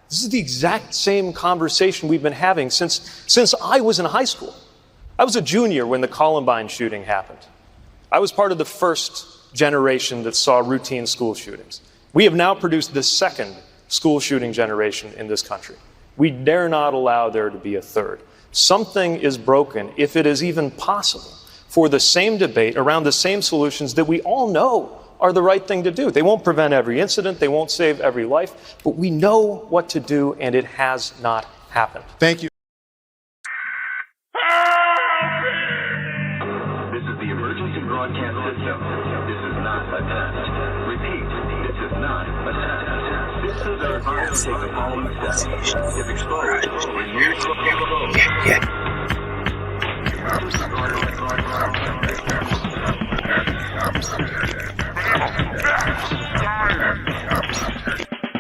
This is the exact same conversation we've been having since I was in high school. I was a junior when the Columbine shooting happened. I was part of the first generation that saw routine school shootings. We have now produced the second school shooting generation in this country. We dare not allow there to be a third. Something is broken, if it is even possible, for the same debate around the same solutions that we all know are the right thing to do. They won't prevent every incident, they won't save every life, but we know what to do, and it has not happened. Thank you. This is the emergency broadcast system. This is not a test. Repeat, this is not a test. This is our advice to take the following steps. If exposed, remove the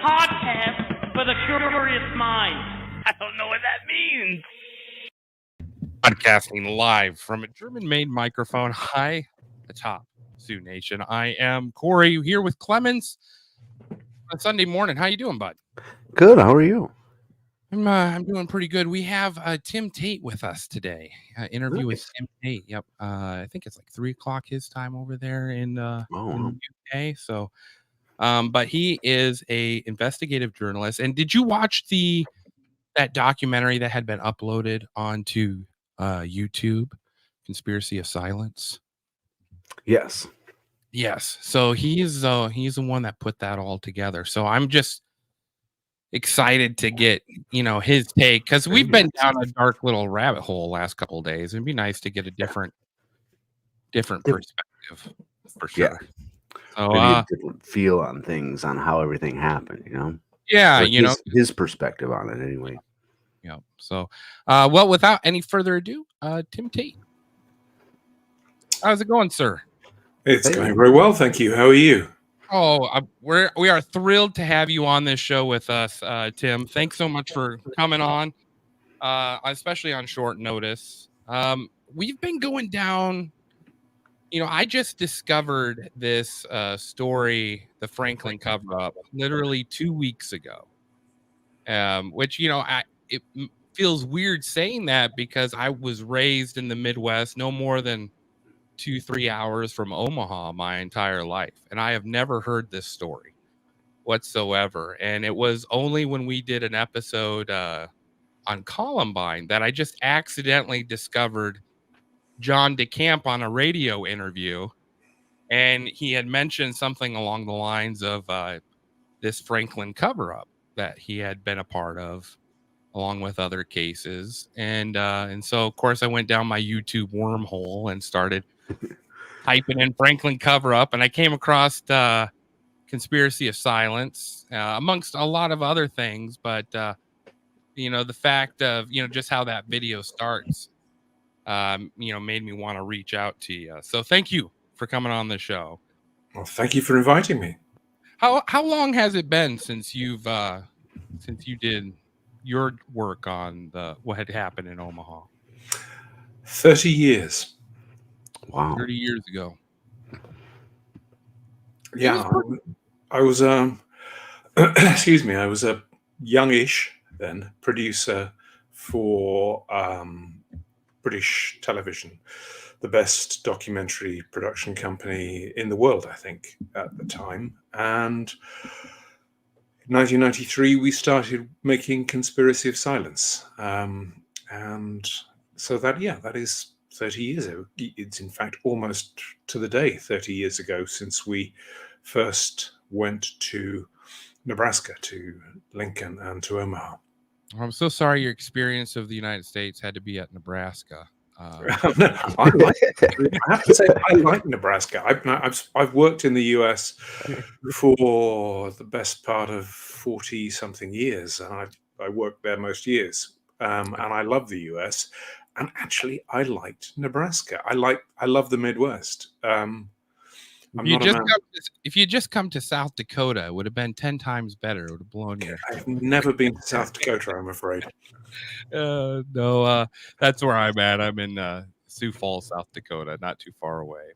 Podcast for the curious mind. I don't know what that means. Podcasting live from a German-made microphone high atop Sioux Nation. I am Corey here with Clemens on Sunday morning. How you doing, bud? Good. How are you? I'm doing pretty good. We have Tim Tate with us today. Interview with Tim Tate. Yep. I think it's like 3:00 his time over there in the UK. So, but he is a investigative journalist. And did you watch that documentary that had been uploaded onto YouTube, Conspiracy of Silence? Yes. Yes. So he's the one that put that all together. So I'm just excited to get his take, because we've been down a dark little rabbit hole last couple of days. It'd be nice to get a different perspective for sure. Yeah. So maybe a different feel on things, on how everything happened. Yeah, his perspective on it anyway. Yeah. So, well, without any further ado, Tim Tate. How's it going, sir? It's going very well, thank you. How are you? Oh, we are thrilled to have you on this show with us, Tim. Thanks so much for coming on, especially on short notice. We've been going down. I just discovered this story, the Franklin cover-up, literally 2 weeks ago. Which it feels weird saying that, because I was raised in the Midwest, no more than 2-3 hours from Omaha my entire life, and I have never heard this story whatsoever. And it was only when we did an episode on Columbine that I just accidentally discovered John DeCamp on a radio interview, and he had mentioned something along the lines of this Franklin cover-up that he had been a part of, along with other cases. And so, of course, I went down my YouTube wormhole and started typing in Franklin cover-up, and I came across Conspiracy of Silence, amongst a lot of other things. But, the fact of, just how that video starts, made me want to reach out to you. So thank you for coming on the show. Well, thank you for inviting me. How long has it been since you did your work on what had happened in Omaha? 30 years. Wow. 30 years ago. Yeah, I was excuse me, I was a youngish then producer for British television, the best documentary production company in the world, I think, at the time. And in 1993, we started making Conspiracy of Silence. And so that is 30 years ago. It's in fact almost to the day 30 years ago since we first went to Nebraska, to Lincoln, and to Omaha. I'm so sorry your experience of the United States had to be at Nebraska. I have to say, I like Nebraska. I've worked in the US for the best part of 40-something years, and I worked there most years. And I love the US. And actually, I liked Nebraska. I love the Midwest. If you just come to South Dakota, it would have been 10 times better. It would have blown you. I've never been to South Dakota, I'm afraid. No, that's where I'm at. I'm in Sioux Falls, South Dakota, not too far away.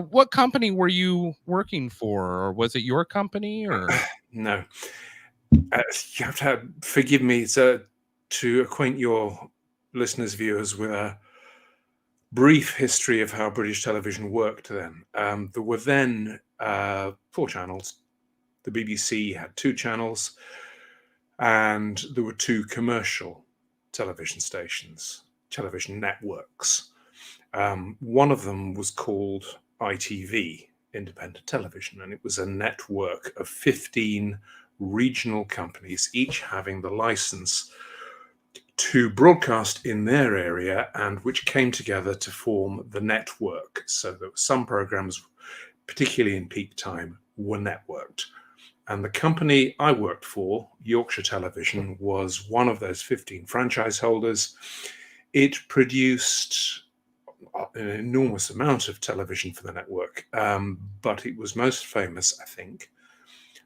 What company were you working for, or was it your company? Or No. You have to forgive me to acquaint your listeners, viewers, with a brief history of how British television worked then. There were then 4 channels. The BBC had 2 channels, and there were 2 commercial television stations, television networks. One of them was called ITV, Independent Television, and it was a network of 15 regional companies, each having the license to broadcast in their area, and which came together to form the network. So that some programs, particularly in peak time, were networked. And the company I worked for, Yorkshire Television, was one of those 15 franchise holders. It produced an enormous amount of television for the network, but it was most famous, I think,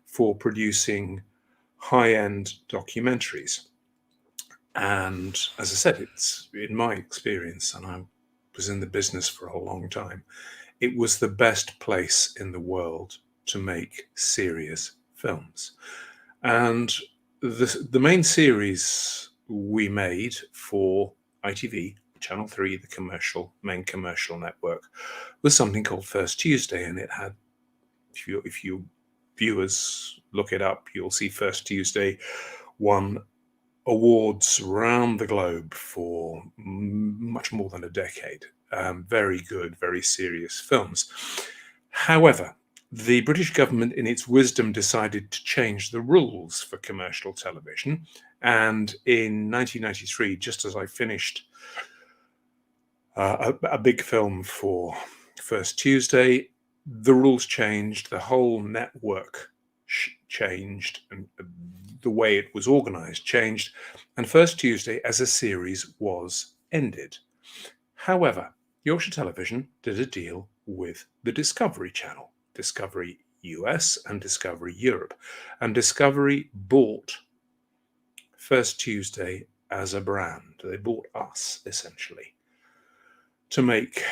for producing high-end documentaries. And as I said, it's in my experience, and I was in the business for a long time, it was the best place in the world to make serious films. And the main series we made for ITV, Channel 3, the main commercial network, was something called First Tuesday, and it had, if you viewers look it up, you'll see First Tuesday won awards around the globe for much more than a decade. Very good, very serious films. However, the British government, in its wisdom, decided to change the rules for commercial television. And in 1993, just as I finished a big film for First Tuesday, the rules changed, the whole network changed, and the way it was organized changed, and First Tuesday as a series was ended. However, Yorkshire Television did a deal with the Discovery Channel, Discovery US and Discovery Europe, and Discovery bought First Tuesday as a brand. They bought us, essentially, to make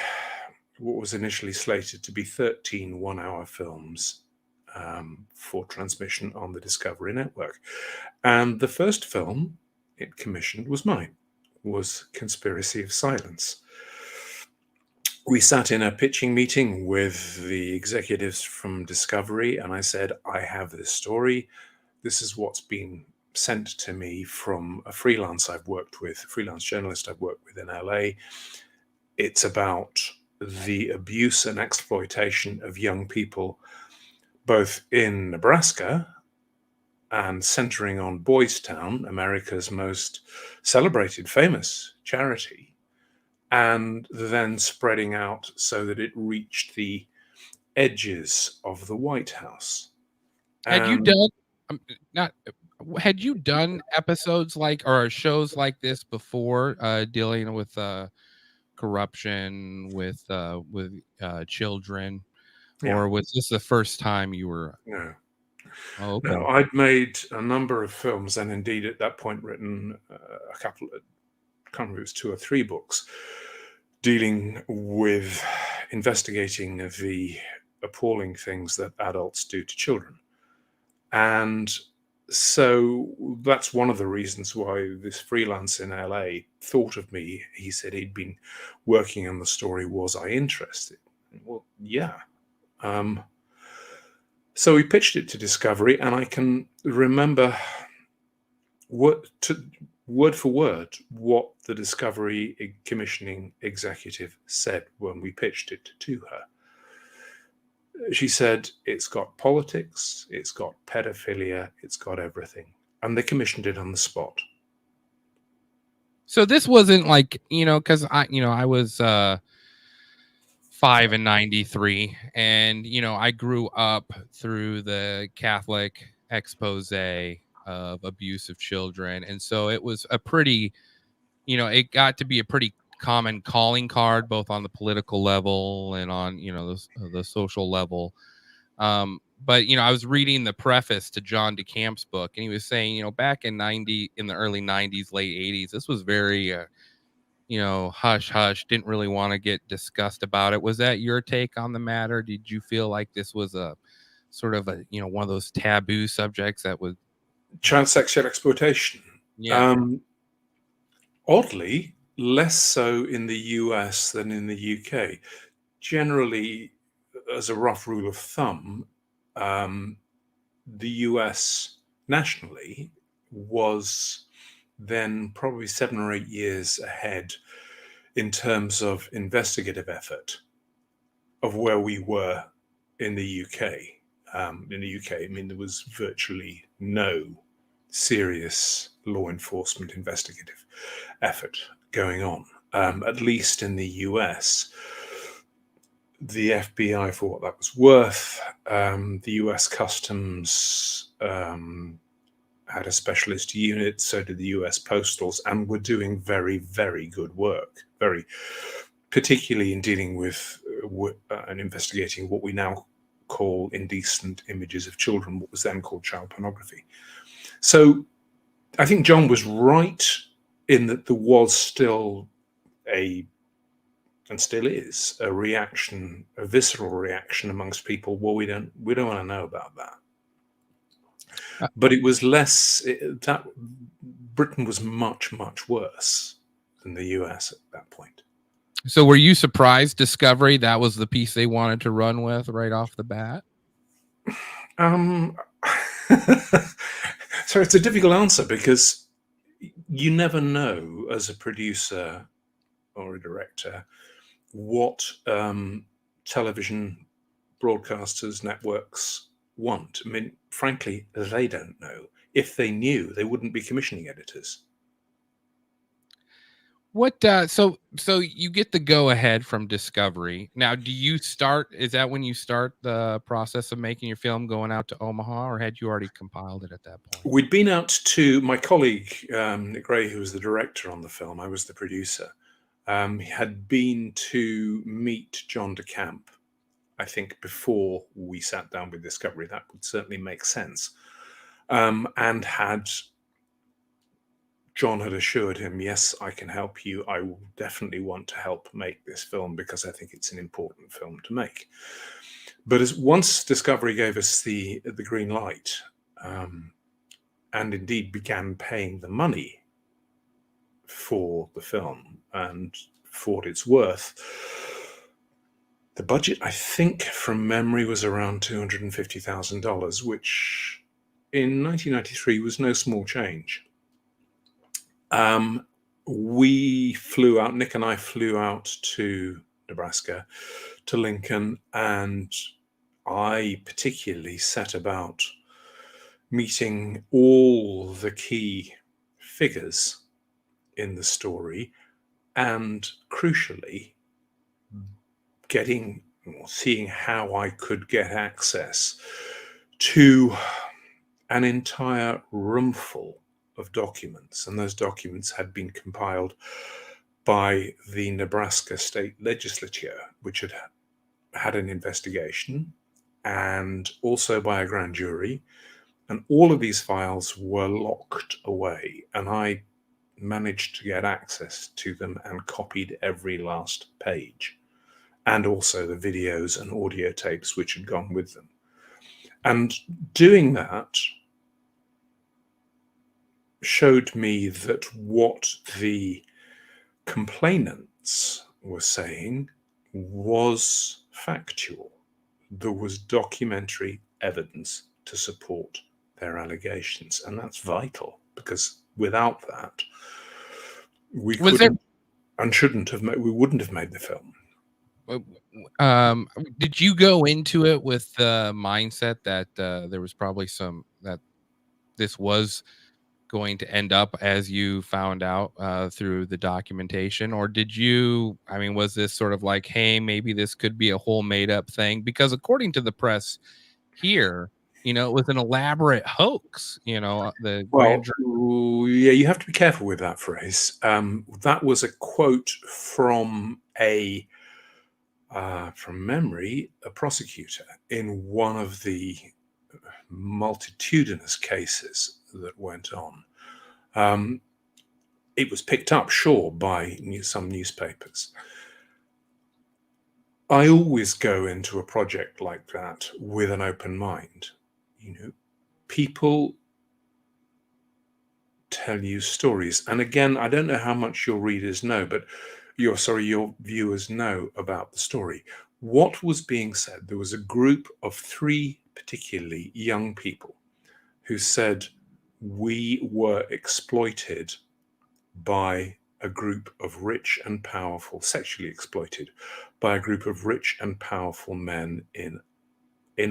what was initially slated to be 13 one-hour films for transmission on the Discovery Network. And the first film it commissioned was mine, was Conspiracy of Silence. We sat in a pitching meeting with the executives from Discovery, and I said, I have this story. This is what's been sent to me from a freelance journalist I've worked with in LA. It's about the abuse and exploitation of young people, both in Nebraska and centering on Boys Town, America's most celebrated, famous charity, and then spreading out so that it reached the edges of the White House. Had you done episodes like or shows like this before, dealing with corruption with children, or was this the first time you were? No. Oh, okay. No, I'd made a number of films, and indeed at that point written a couple of, I can't remember, it was 2 or 3 books dealing with investigating the appalling things that adults do to children. And so that's one of the reasons why this freelance in LA thought of me. He said he'd been working on the story. Was I interested? Well, yeah. So we pitched it to Discovery, and I can remember word for word what the Discovery commissioning executive said when we pitched it to her. She said, it's got politics, it's got pedophilia, it's got everything. And they commissioned it on the spot. So this wasn't like, because I was 5 in 93, and I grew up through the Catholic expose of abuse of children, and so it was a pretty, it got to be a pretty common calling card, both on the political level and on the social level. But I was reading the preface to John DeCamp's book, and he was saying, back in the early 90s, late 80s, this was very hush hush, didn't really want to get discussed about it. Was that your take on the matter? Did you feel like this was a sort of a, one of those taboo subjects that would, Child sexual exploitation. yeah. Oddly, less so in the US than in the UK. Generally, as a rough rule of thumb, the US nationally was then probably 7 or 8 years ahead in terms of investigative effort of where we were in the UK. In the UK, I mean, there was virtually no serious law enforcement investigative effort going on. At least in the US, the FBI, for what that was worth, the US Customs had a specialist unit, so did the US Postals, and were doing very, very good work, very particularly in dealing with and investigating what we now call indecent images of children, what was then called child pornography. So I think John was right in that there was still and still is, a reaction, a visceral reaction amongst people. Well, we don't want to know about that. But it was less. That Britain was much, much worse than the US at that point. So were you surprised Discovery that was the piece they wanted to run with right off the bat? So it's a difficult answer because you never know as a producer or a director what television broadcasters, networks want. I mean, frankly, they don't know. If they knew, they wouldn't be commissioning editors. What so you get the go ahead from Discovery. Now, is that when you start the process of making your film, going out to Omaha, or had you already compiled it at that point? We'd been out to my colleague, Nick Gray, who was the director on the film. I was the producer. He had been to meet John DeCamp, I think, before we sat down with Discovery. That would certainly make sense. And John had assured him, yes, I can help you. I will definitely want to help make this film because I think it's an important film to make. But once Discovery gave us the green light, and indeed began paying the money for the film and for what it's worth, the budget, I think, from memory, was around $250,000, which in 1993 was no small change. We flew out, Nick and I flew out to Nebraska, to Lincoln, and I particularly set about meeting all the key figures in the story, and crucially, seeing how I could get access to an entire roomful of documents. And those documents had been compiled by the Nebraska State Legislature, which had an investigation, and also by a grand jury. And all of these files were locked away, and I managed to get access to them and copied every last page, and also the videos and audio tapes which had gone with them. And doing that showed me that what the complainants were saying was factual. There was documentary evidence to support their allegations, and that's vital, because without that, we wouldn't have made the film. Did you go into it with the mindset that there was probably that this was going to end up as you found out through the documentation, or was this sort of like, hey, maybe this could be a whole made up thing? Because according to the press here, it was an elaborate hoax. You have to be careful with that phrase. That was a quote from from memory, a prosecutor in one of the multitudinous cases that went on. It was picked up, sure, by some newspapers. I always go into a project like that with an open mind. People tell you stories. And again, I don't know how much your readers know, but your viewers know about the story. What was being said, there was a group of 3 particularly young people who said, we were exploited by a group of rich and powerful, sexually exploited by a group of rich and powerful men in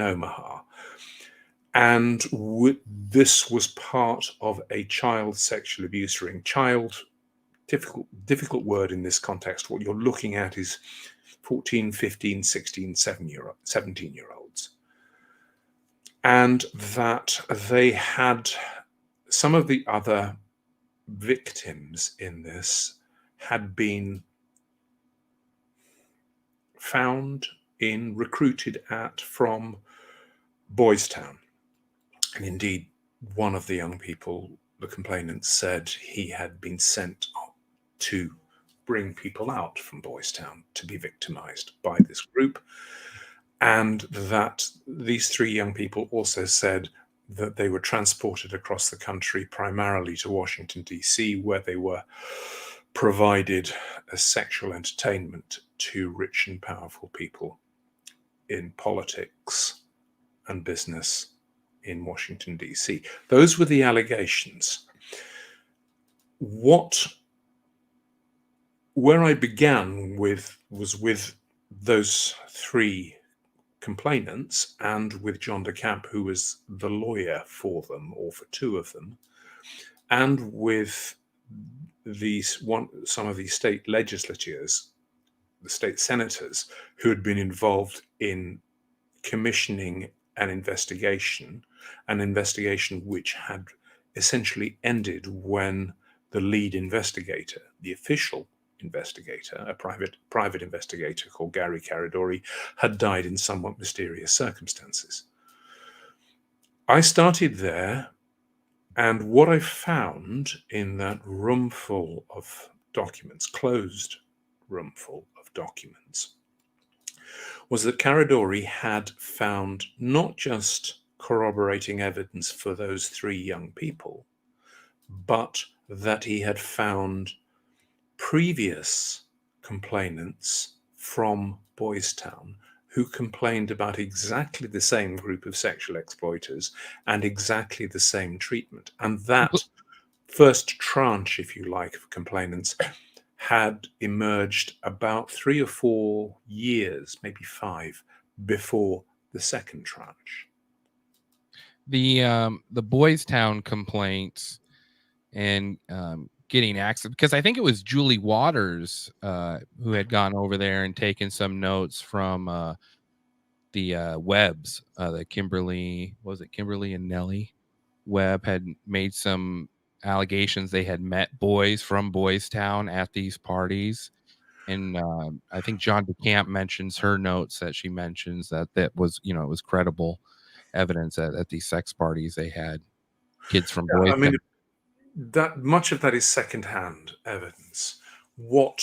Omaha. And this was part of a child sexual abuse ring. Child, difficult word in this context. What you're looking at is 14, 15, 16, 17-year-olds. And that they had, some of the other victims in this had been found recruited from Boys Town. And indeed, one of the young people, the complainant, said he had been sent to bring people out from Boys Town to be victimized by this group. And that these 3 young people also said that they were transported across the country, primarily to Washington, D.C., where they were provided as sexual entertainment to rich and powerful people in politics and business in Washington, D.C. Those were the allegations. Where I began was with those 3 complainants and with John DeCamp, who was the lawyer for them, or for 2 of them, and with some of the state legislatures, the state senators, who had been involved in commissioning an investigation which had essentially ended when the lead investigator, the official investigator, a private investigator called Gary Caradori, had died in somewhat mysterious circumstances. I started there, and what I found in that roomful of documents, closed roomful of documents, was that Caradori had found not just corroborating evidence for those 3 young people, but that he had found previous complainants from Boys Town who complained about exactly the same group of sexual exploiters and exactly the same treatment. And that first tranche, if you like, of complainants had emerged about 3 or 4 years, maybe 5, before the second tranche. The Boys Town complaints and getting access, because I think it was Julie Waters who had gone over there and taken some notes from the Webbs, the Kimberly and Nellie Webb had made some allegations they had met boys from Boys Town at these parties. And I think John DeCamp mentions her notes that she mentions that was, it was credible evidence at these sex parties they had kids from Boys Town. That much of that is secondhand evidence. What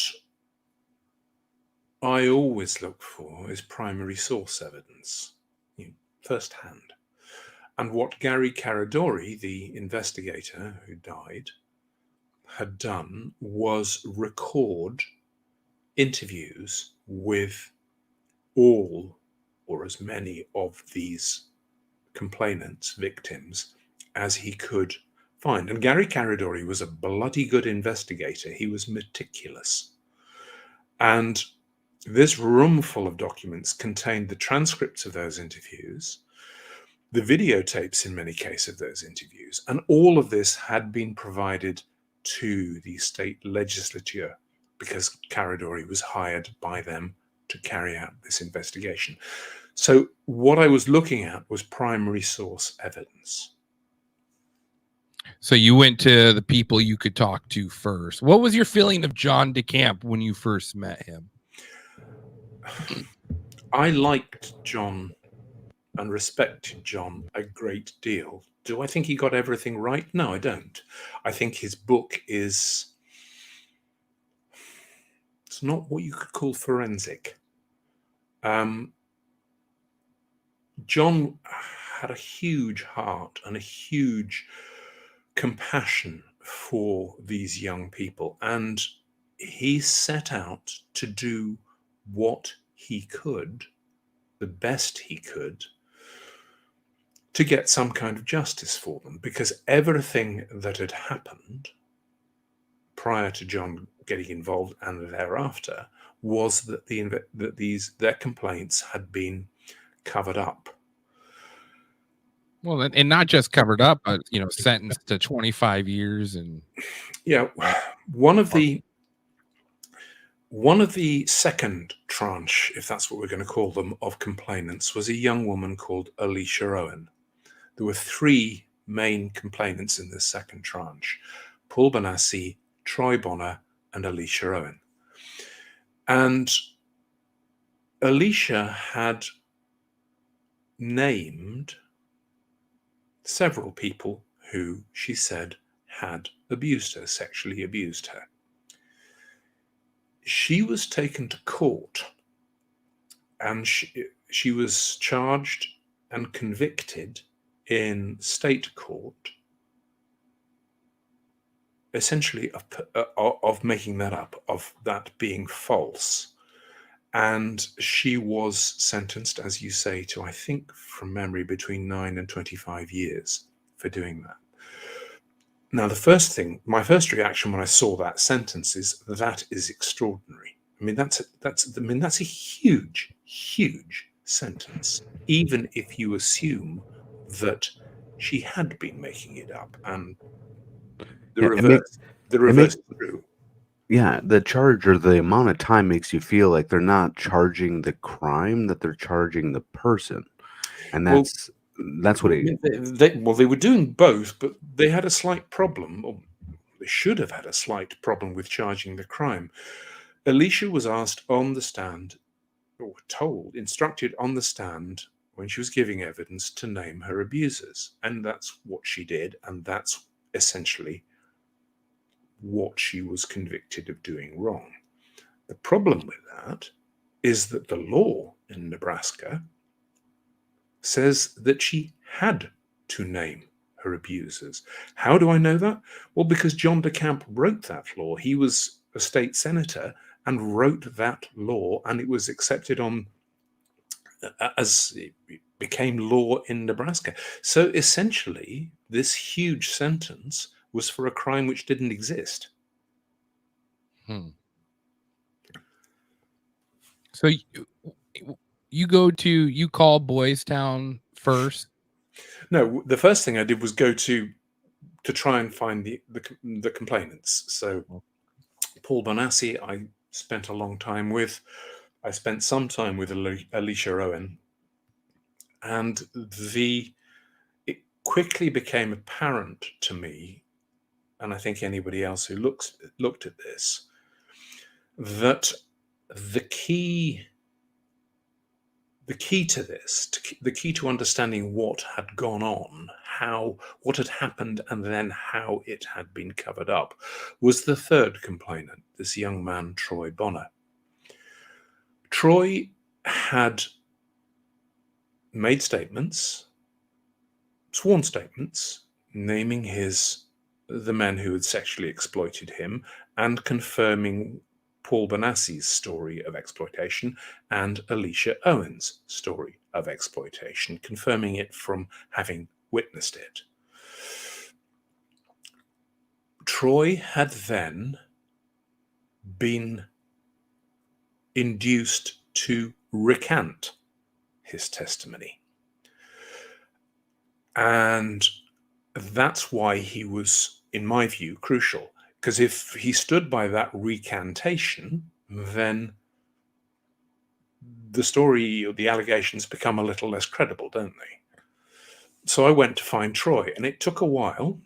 I always look for is primary source evidence, firsthand. And what Gary Caradori, the investigator who died, had done was record interviews with all or as many of these complainants, victims, as he could find. And Gary Caradori was a bloody good investigator. He was meticulous. And this room full of documents contained the transcripts of those interviews, the videotapes in many cases of those interviews, and all of this had been provided to the state legislature because Caradori was hired by them to carry out this investigation. So what I was looking at was primary source evidence. So you went to the people you could talk to first. What was your feeling of John DeCamp when you first met him? I liked John and respected John a great deal. Do I think he got everything right? No, I don't. I think his book it's not what you could call forensic. John had a huge heart and a huge compassion for these young people, and he set out to do what he could, the best he could, to get some kind of justice for them, because everything that had happened prior to John getting involved and thereafter was that their complaints had been covered up. Well, and not just covered up, but sentenced to 25 years. And yeah, one of the second tranche, if that's what we're going to call them, of complainants was a young woman called Alicia Owen. There were three main complainants in this second tranche: Paul Benassi, Troy Bonner, and Alicia Owen. And Alicia had named several people who she said had abused her, sexually abused her. She was taken to court, and she was charged and convicted in state court, essentially of making that up, of that being false. And she was sentenced, as you say, to, I think from memory, between 9 and 25 years for doing that. Now, my first reaction when I saw that sentence is that is extraordinary. I mean, that's a huge, huge sentence, even if you assume that she had been making it up, and the reverse is true. Yeah, the charge or the amount of time makes you feel like they're not charging the crime, that they're charging the person, and that's what it. They were doing both, but they had a slight problem, or they should have had a slight problem with charging the crime. Alicia was asked on the stand, or instructed on the stand when she was giving evidence, to name her abusers, and that's what she did, and that's essentially what she was convicted of doing wrong. The problem with that is that the law in Nebraska says that she had to name her abusers. How do I know that? Well, because John DeCamp wrote that law. He was a state senator and wrote that law, and it was accepted as it became law in Nebraska. So essentially, this huge sentence was for a crime which didn't exist. So you call Boys Town first? No, the first thing I did was go to try and find the complainants. So Paul Benassi, I spent a long time with. I spent some time with Alicia Owen, and it quickly became apparent to me, and I think anybody else who looked at this, that the key to this, the key to understanding what had gone on, what had happened, and then how it had been covered up, was the third complainant, this young man, Troy Bonner. Troy had made sworn statements, naming the men who had sexually exploited him and confirming Paul Benassi's story of exploitation and Alicia Owen's story of exploitation, confirming it from having witnessed it. Troy had then been induced to recant his testimony. And that's why he was, in my view, crucial. Because if he stood by that recantation, then the story or the allegations become a little less credible, don't they? So I went to find Troy, and it took a while,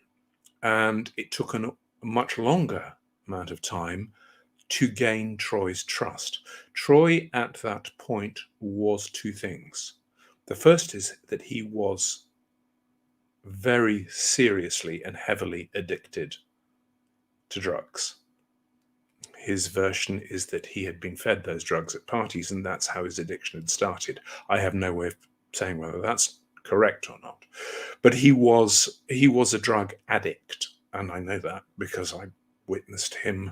and it took a much longer amount of time to gain Troy's trust. Troy at that point was two things. The first is that he was very seriously and heavily addicted to drugs. his version is that he had been fed those drugs at parties, and that's how his addiction had started. I have no way of saying whether that's correct or not, but he was a drug addict, and I know that because I witnessed him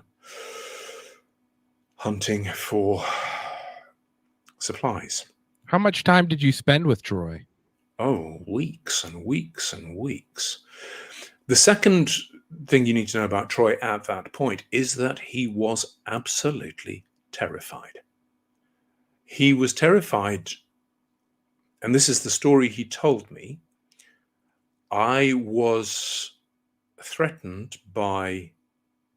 hunting for supplies. How much time did you spend with Troy? Oh, weeks and weeks and weeks. The second thing you need to know about Troy at that point is that he was absolutely terrified. He was terrified, and this is the story he told me. I was threatened by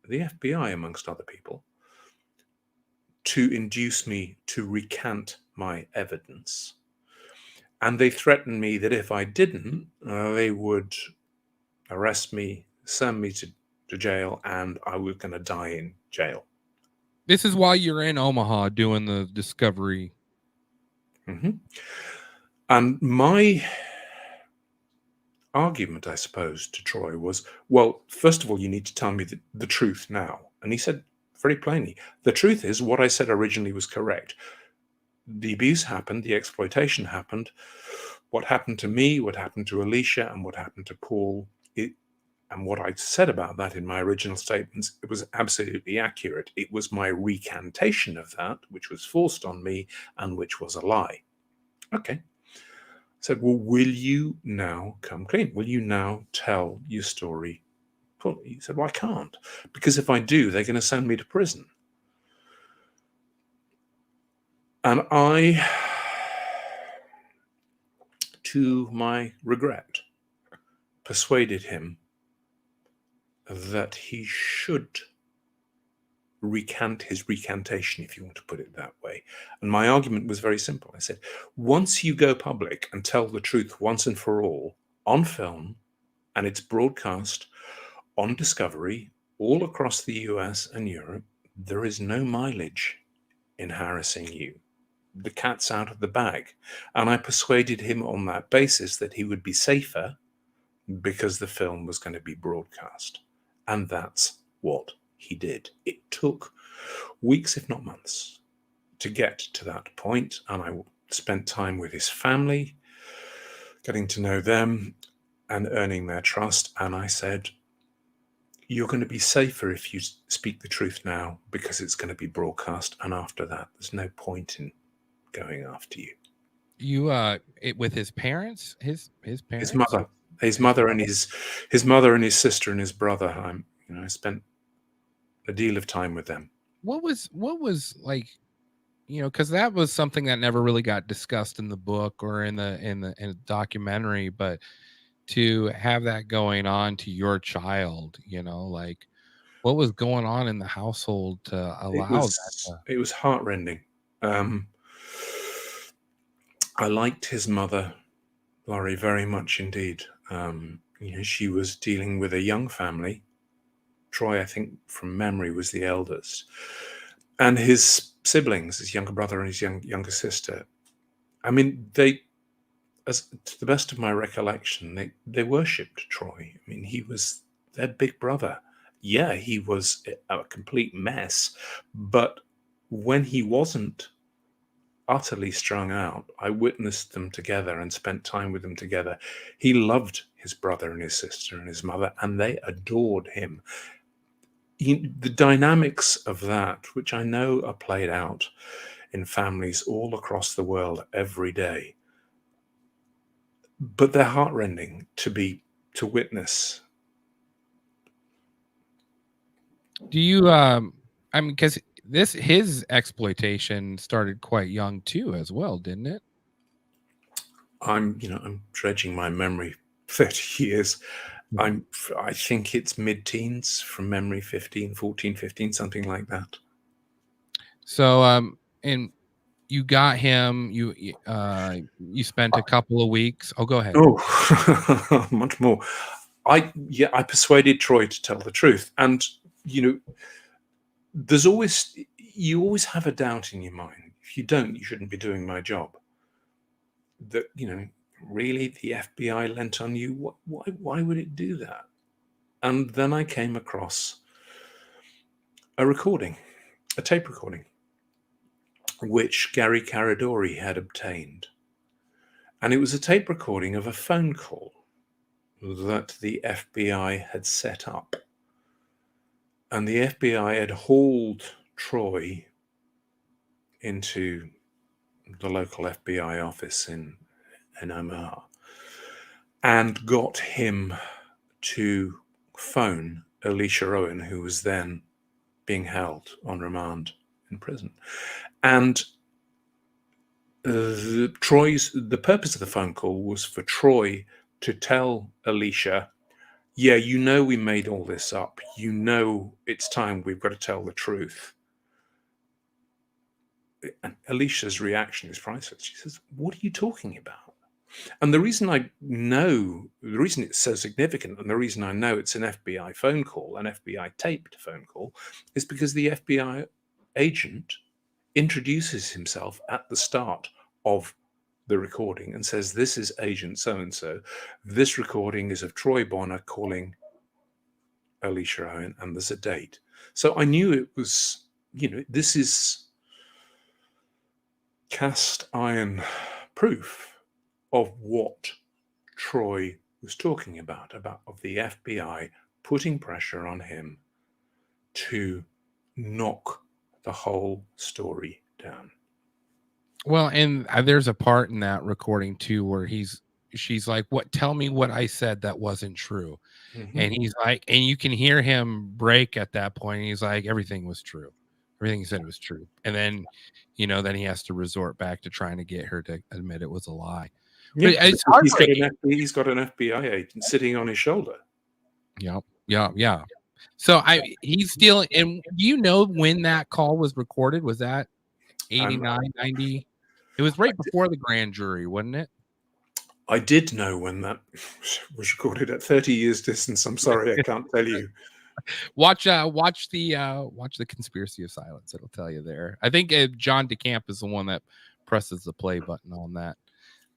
the FBI, amongst other people, to induce me to recant my evidence. And they threatened me that if I didn't, they would arrest me, send me to jail, and I was going to die in jail. This is while you're in Omaha doing the discovery. Mm-hmm. And my argument, I suppose, to Troy was, well, first of all, you need to tell me the truth now. And he said very plainly, the truth is what I said originally was correct. The abuse happened, the exploitation happened. What happened to me, what happened to Alicia, and what happened to Paul, and what I said about that in my original statements, it was absolutely accurate. It was my recantation of that, which was forced on me and which was a lie. Okay. I said, well, will you now come clean? Will you now tell your story fully? He said, well, I can't, because if I do, they're going to send me to prison. And I, to my regret, persuaded him that he should recant his recantation, if you want to put it that way. And my argument was very simple. I said, once you go public and tell the truth once and for all on film, and it's broadcast on Discovery all across the US and Europe, there is no mileage in harassing you. The cat's out of the bag. And I persuaded him on that basis that he would be safer because the film was going to be broadcast. And that's what he did. It took weeks, if not months, to get to that point. And I spent time with his family, getting to know them and earning their trust. And I said, you're going to be safer if you speak the truth now because it's going to be broadcast. And after that, there's no point in going after you. You with his parents, his parents, his mother and his mother and his sister and his brother. I spent a deal of time with them. What was like, because that was something that never really got discussed in the book or in the documentary, but to have that going on to your child, like what was going on in the household to allow that? It was heartrending. I liked his mother, Laurie, very much indeed. She was dealing with a young family. Troy, I think, from memory, was the eldest. And his siblings, his younger brother and his younger sister, I mean, they, as to the best of my recollection, they worshipped Troy. I mean, he was their big brother. Yeah, he was a complete mess. But when he wasn't utterly strung out, I witnessed them together and spent time with them together. He loved his brother and his sister and his mother, and they adored him. The dynamics of that, which I know are played out in families all across the world every day, but they're heartrending to witness. Do you because his exploitation started quite young too as well, didn't it? I'm dredging my memory 30 years. I think it's mid-teens from memory, 14, 15, something like that. So and you got him, you spent a couple of weeks. Oh, go ahead. Oh, much more. I persuaded Troy to tell the truth. And you always have a doubt in your mind. If you don't, you shouldn't be doing my job. That, really the FBI lent on you? Why would it do that? And then I came across a recording a tape recording which Gary Caradori had obtained. And it was a tape recording of a phone call that the FBI had set up. And the FBI had hauled Troy into the local FBI office in Omaha and got him to phone Alicia Owen, who was then being held on remand in prison. And the purpose of the phone call was for Troy to tell Alicia, yeah, you know we made all this up. You know it's time we've got to tell the truth. And Alicia's reaction is priceless. She says, what are you talking about? And the reason it's so significant, and the reason I know it's an FBI phone call, an FBI taped phone call, is because the FBI agent introduces himself at the start of the recording and says, this is Agent so-and-so. This recording is of Troy Bonner calling Alicia Owen, and there's a date. So I knew it was, this is cast iron proof of what Troy was talking about of the FBI putting pressure on him to knock the whole story down. Well, and there's a part in that recording too where she's like, tell me what I said that wasn't true. Mm-hmm. And he's like, and you can hear him break at that point. And he's like, everything was true. Everything he said was true. And then, then he has to resort back to trying to get her to admit it was a lie. Yeah, it's he's got an FBI agent sitting on his shoulder. Yeah. So he's stealing. And do you know when that call was recorded? Was that 89, 90? It was right before the grand jury, wasn't it? I did know when that was recorded at 30 years distance. I'm sorry, I can't tell you. Watch the Conspiracy of Silence. It'll tell you there. I think John DeCamp is the one that presses the play button on that.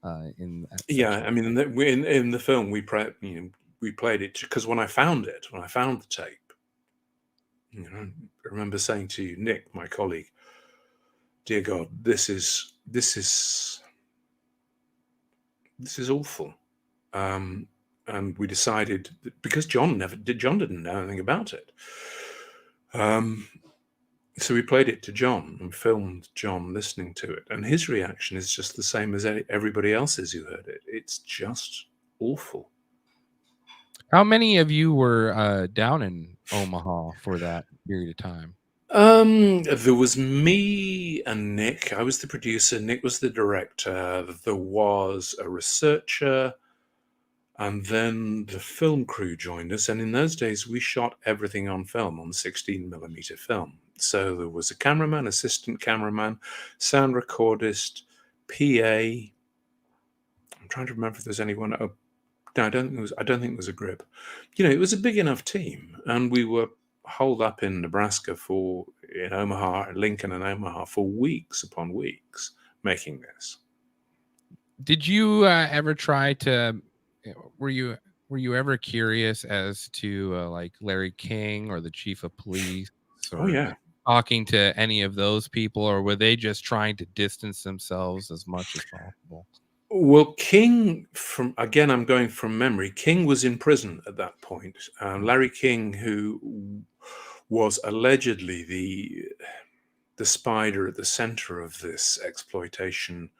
I mean, in the film we played it because when I found the tape, I remember saying to you, Nick, my colleague, dear God, this is awful. And we decided that because John didn't know anything about it. So we played it to John and filmed John listening to it. And his reaction is just the same as everybody else's who heard it. It's just awful. How many of you were down in Omaha for that period of time? There was me and Nick. I was the producer. Nick was the director. There was a researcher. And then the film crew joined us. And in those days, we shot everything on film, on 16mm film. So there was a cameraman, assistant cameraman, sound recordist, PA. I'm trying to remember if there's anyone. Oh, no, I don't think there was a grip. It was a big enough team. And we were holed up in Nebraska in Omaha, Lincoln and Omaha for weeks upon weeks making this. Did you ever try to... Were you ever curious as to like Larry King or the chief of police? Or talking to any of those people, or were they just trying to distance themselves as much as possible? Well, King, I'm going from memory. King was in prison at that point. Larry King, who was allegedly the spider at the center of this exploitation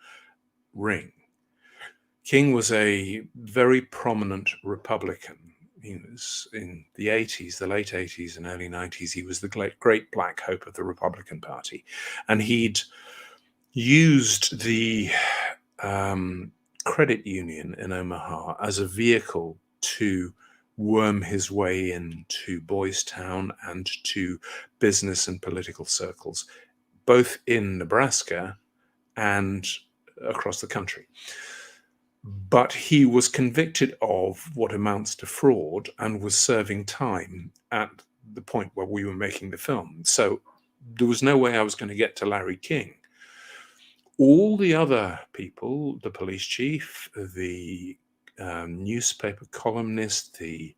ring. King was a very prominent Republican. He was in the 80s, the late 80s and early 90s. He was the great black hope of the Republican Party. And he'd used the credit union in Omaha as a vehicle to worm his way into Boys Town and to business and political circles, both in Nebraska and across the country. But he was convicted of what amounts to fraud and was serving time at the point where we were making the film. So there was no way I was going to get to Larry King. All the other people, the police chief, the newspaper columnist, the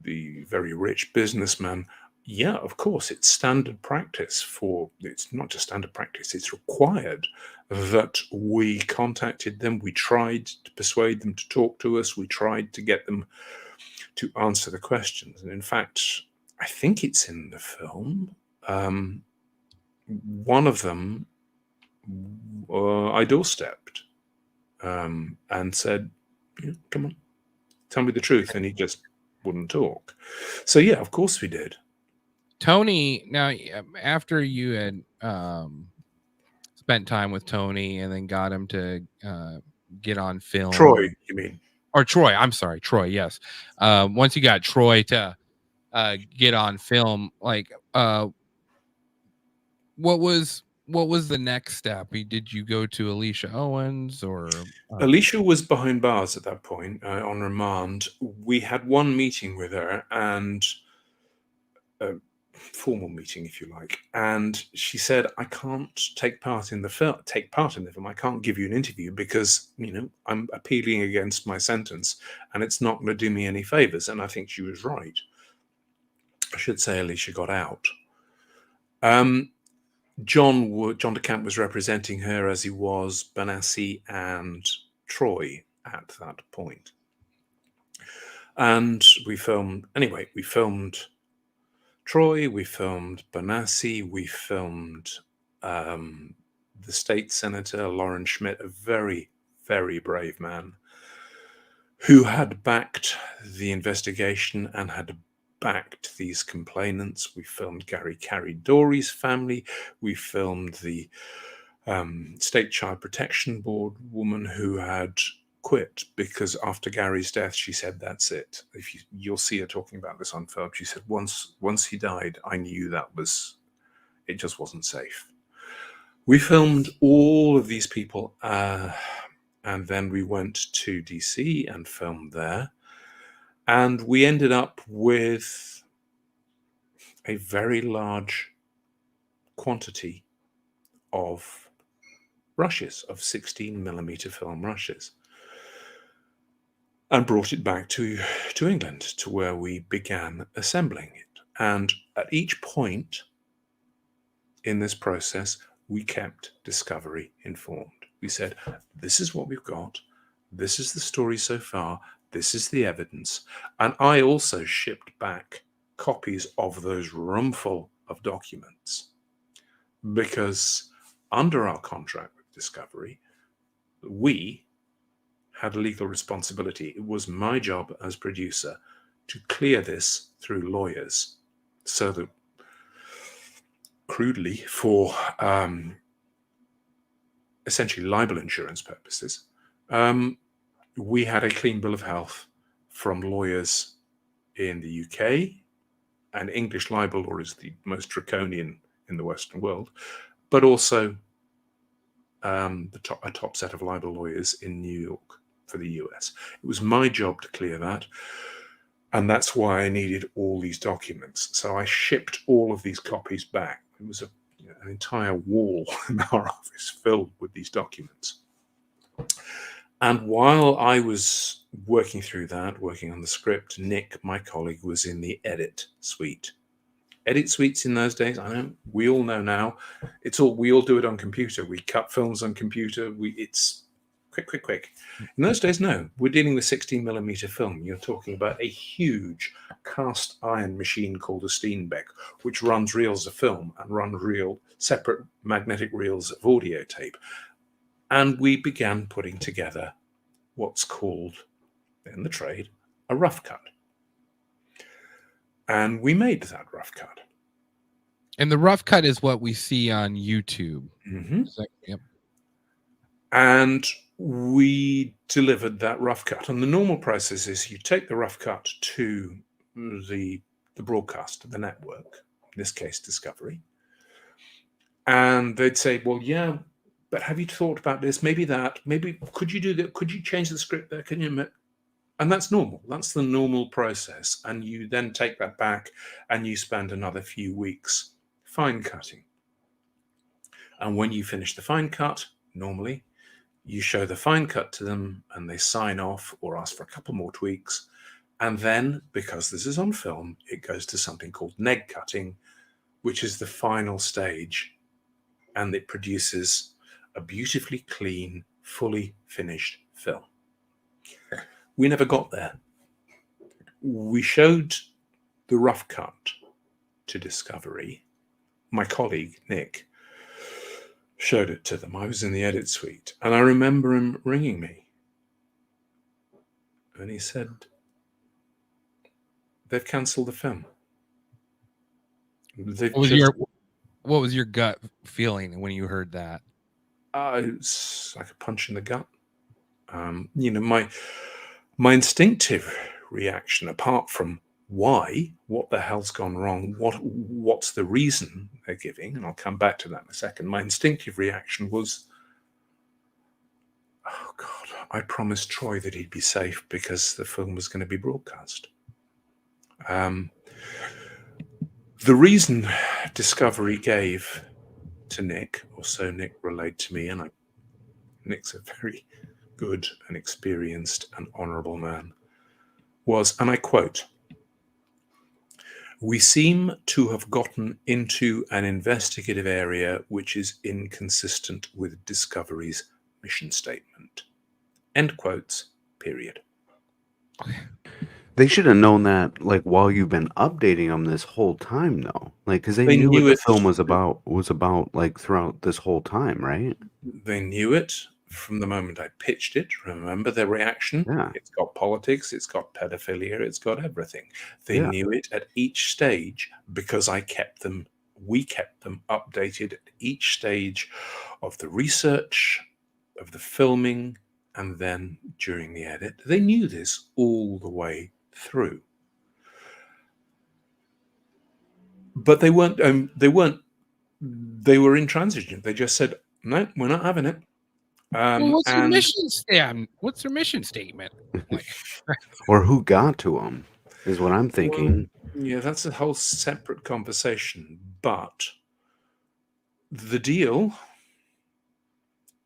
very rich businessman, yeah, of course, it's standard practice it's not just standard practice, it's required that we contacted them, we tried to persuade them to talk to us, we tried to get them to answer the questions. And in fact, I think it's in the film. One of them, I doorstepped and said, come on, tell me the truth. And he just wouldn't talk. So, yeah, of course we did. Tony, now after you had spent time with Tony and then got him to get on film. Troy, you mean? Or Troy, I'm sorry, Troy, yes. Once you got Troy to get on film, like what was the next step? Did you go to Alicia Owens or Alicia was behind bars at that point on remand. We had one meeting with her, and a formal meeting, if you like, and she said, I can't take part in the film. I can't give you an interview because I'm appealing against my sentence and it's not going to do me any favors. And I think she was right. I should say Alicia got out. John de Camp was representing her, as he was Benassi and Troy at that point. And we filmed Troy, we filmed Benassi, we filmed the state senator, Lauren Schmidt, a very, very brave man who had backed the investigation and had backed these complainants. We filmed Gary Dory's family. We filmed the State Child Protection Board woman who had quit because after Gary's death, she said, that's it. You'll see her talking about this on film. She said, once he died, I knew it just wasn't safe. We filmed all of these people, and then we went to DC and filmed there. And we ended up with a very large quantity of rushes, of 16mm film rushes, and brought it back to England, to where we began assembling it. And at each point in this process, we kept Discovery informed. We said, this is what we've got. This is the story so far. This is the evidence. And I also shipped back copies of those roomful of documents because under our contract with Discovery, we had legal responsibility. It was my job as producer to clear this through lawyers so that, crudely, for essentially libel insurance purposes, we had a clean bill of health from lawyers in the UK, and English libel law is the most draconian in the Western world, but also a top set of libel lawyers in New York for the US. It was my job to clear that, and that's why I needed all these documents. So I shipped all of these copies back. It was an entire wall in our office filled with these documents. And while I was working through that, working on the script, Nick, my colleague, was in the edit suite. Edit suites in those days, I know, we all know now, we all do it on computer. We cut films on computer. It's quick. In those days, no. We're dealing with 16mm film. You're talking about a huge cast iron machine called a Steenbeck, which runs reels of film and runs separate magnetic reels of audio tape. And we began putting together what's called, in the trade, a rough cut. And we made that rough cut. And the rough cut is what we see on YouTube. Mm-hmm. Yep. And we delivered that rough cut. And the normal process is you take the rough cut to the broadcast, the network, in this case, Discovery. And they'd say, well, yeah, but have you thought about this? Maybe that. Maybe could you do that? Could you change the script there? Can you? And that's normal. That's the normal process. And you then take that back and you spend another few weeks fine cutting. And when you finish the fine cut, normally, you show the fine cut to them and they sign off or ask for a couple more tweaks. And then, because this is on film, it goes to something called neg cutting, which is the final stage, and it produces a beautifully clean, fully finished film. We never got there. We showed the rough cut to Discovery. My colleague, Nick, showed it to them. I was in the edit suite, and I remember him ringing me. And he said, they've cancelled the film. They've What was your gut feeling when you heard that? It's like a punch in the gut. My instinctive reaction, apart from why, what the hell's gone wrong, what's the reason they're giving, and I'll come back to that in a second. My instinctive reaction was, oh God, I promised Troy that he'd be safe because the film was going to be broadcast. The reason Discovery gave to Nick, or so Nick relayed to me, and Nick's a very good and experienced and honourable man, was, and I quote, "We seem to have gotten into an investigative area which is inconsistent with Discovery's mission statement." End quotes, period. They should have known that, like, while you've been updating them this whole time, though. Like, because they knew what the film was about, like, throughout this whole time, right? They knew it from the moment I pitched it. Remember their reaction? Yeah. It's got politics, it's got pedophilia, it's got everything. They knew it at each stage because we kept them updated at each stage of the research, of the filming, and then during the edit. They knew this all the way through. But they weren't they were intransigent. They just said, no, we're not having it. What's their mission statement? What's their mission statement? Or who got to them is what I'm thinking. Well, yeah, that's a whole separate conversation. But the deal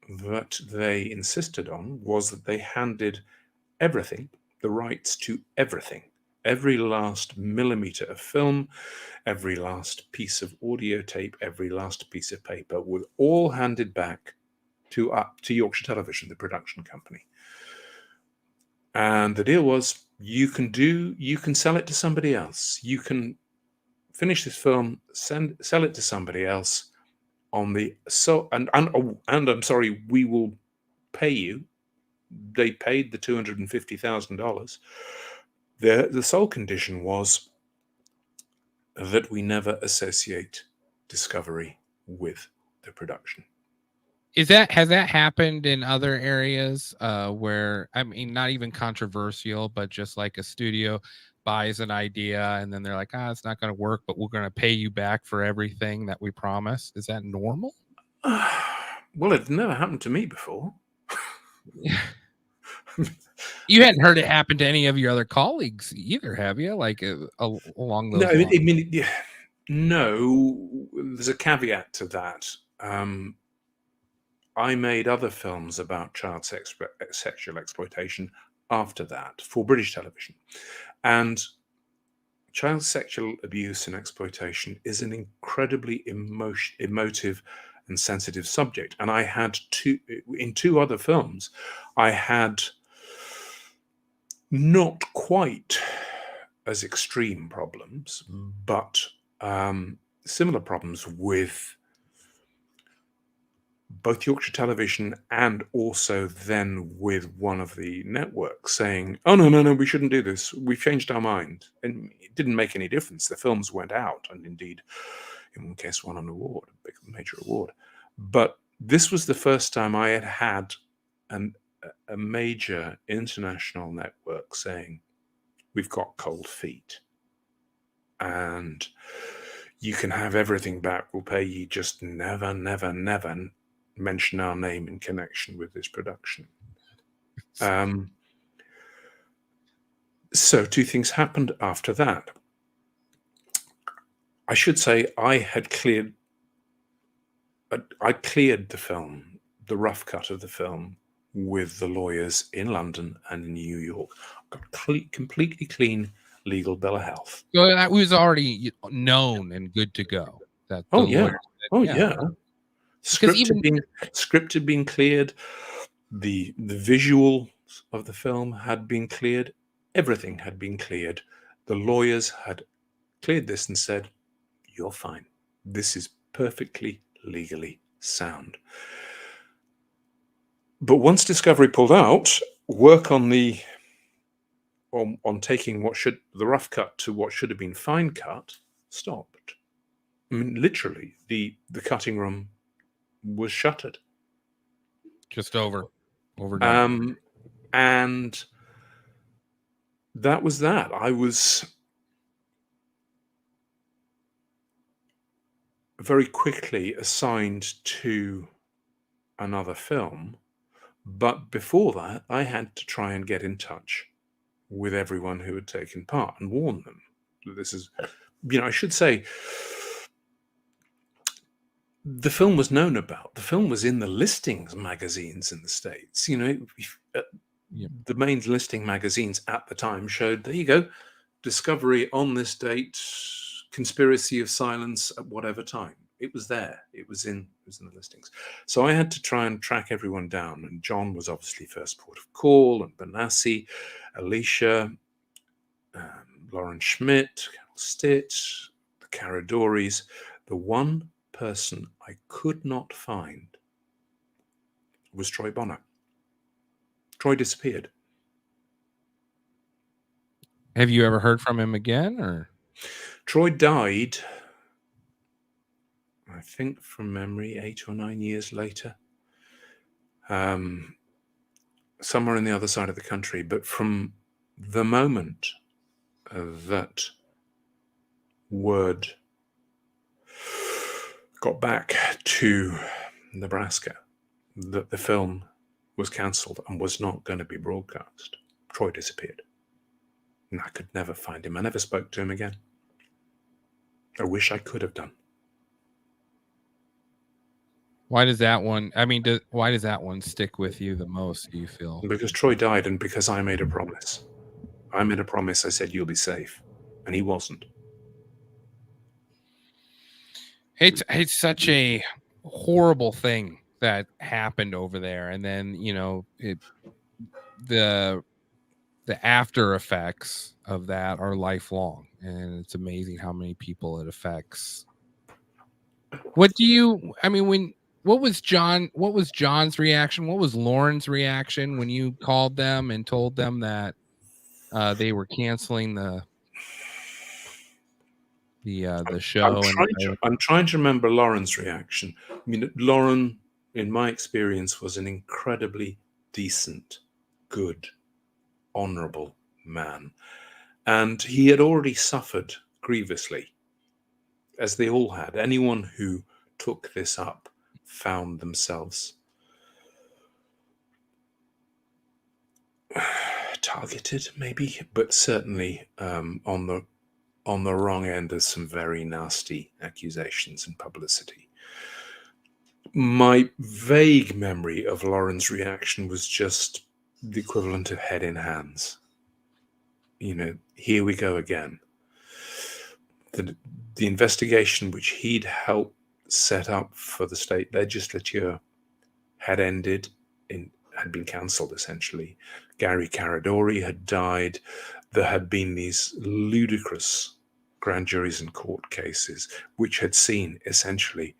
that they insisted on was that they handed everything, the rights to everything, every last millimeter of film, every last piece of audio tape, every last piece of paper, was all handed back to Yorkshire Television, the production company. And the deal was, you can sell it to somebody else. You can finish this film, sell it to somebody else and I'm sorry, we will pay you. They paid the $250,000. The sole condition was that we never associate Discovery with the production. Has that happened in other areas where, I mean, not even controversial, but just like a studio buys an idea and then they're like, it's not going to work, but we're going to pay you back for everything that we promised? Is that normal? Well, it's never happened to me before. You hadn't heard it happen to any of your other colleagues either, have you? Like along those lines? I mean, no, there's a caveat to that. I made other films about child sexual exploitation after that for British television. And child sexual abuse and exploitation is an incredibly emotive and sensitive subject. And I had in two other films, I had not quite as extreme problems, but similar problems with both Yorkshire Television and also then with one of the networks saying, oh, no, we shouldn't do this. We've changed our mind. And it didn't make any difference. The films went out and indeed, in one case, won an award, a big major award. But this was the first time I had a major international network saying, we've got cold feet. And you can have everything back. We'll pay you, just never mention our name in connection with this production. So two things happened after that. I should say I cleared the film, the rough cut of the film, with the lawyers in London and in New York. Got completely clean legal bill of health. So that was already known and good to go. That the Oh yeah, lawyers said, Script had been cleared. The visual of the film had been cleared. Everything had been cleared. The lawyers had cleared this and said, "You're fine. This is perfectly legally sound." But once Discovery pulled out, work on taking the rough cut to what should have been fine cut stopped. I mean, literally, the cutting room was shuttered. just overdone. And that was that. I was very quickly assigned to another film, but before that, I had to try and get in touch with everyone who had taken part and warn them that this is, I should say, the film was known about. The film was in the listings magazines in the States. The main listing magazines at the time showed, there you go, Discovery on this date, conspiracy of silence at whatever time. It was there. It was in the listings. So I had to try and track everyone down. And John was obviously first port of call, and Benassi, Alicia, Lauren Schmidt, Carol Stitt, the Caradoris. The one person I could not find was Troy Bonner. Troy disappeared. Have you ever heard from him again, or? Troy died, I think from memory, 8 or 9 years later. Somewhere on the other side of the country. But from the moment that word got back to Nebraska that the film was cancelled and was not going to be broadcast, Troy disappeared. And I could never find him. I never spoke to him again. I wish I could have done. Why does that one? I mean, why does that one stick with you the most? Do you feel? Because Troy died, and because I made a promise. I made a promise. I said you'll be safe, and he wasn't. It's such a horrible thing that happened over there, and then the after effects of that are lifelong, and it's amazing how many people it affects. What was John's reaction? What was Lauren's reaction when you called them and told them that they were canceling the show? I'm trying to remember Lauren's reaction. I mean, Lauren, in my experience, was an incredibly decent, good, honorable man. And he had already suffered grievously, as they all had. Anyone who took this up found themselves targeted, maybe, but certainly on the wrong end of some very nasty accusations and publicity. My vague memory of Lauren's reaction was just the equivalent of head in hands. Here we go again. The investigation which he'd helped set up for the state legislature had ended, had been cancelled essentially. Gary Caradori had died. There had been these ludicrous grand juries and court cases which had seen essentially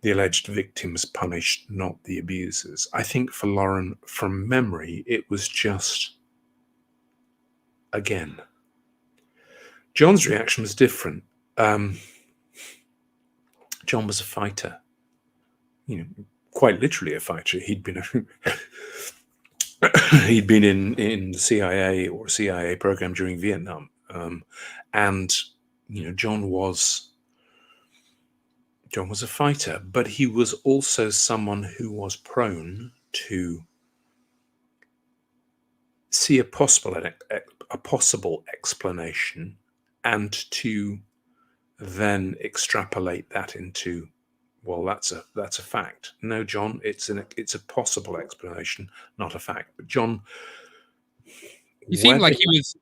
the alleged victims punished, not the abusers. I think for Lauren, from memory, it was just, again, John's reaction was different. John was a fighter, quite literally a fighter. He'd been in the CIA or CIA program during Vietnam, and John was a fighter, but he was also someone who was prone to see a possible explanation and to then extrapolate that into well, that's a fact. No, John, it's a possible explanation, not a fact. But John, He seemed like whether he was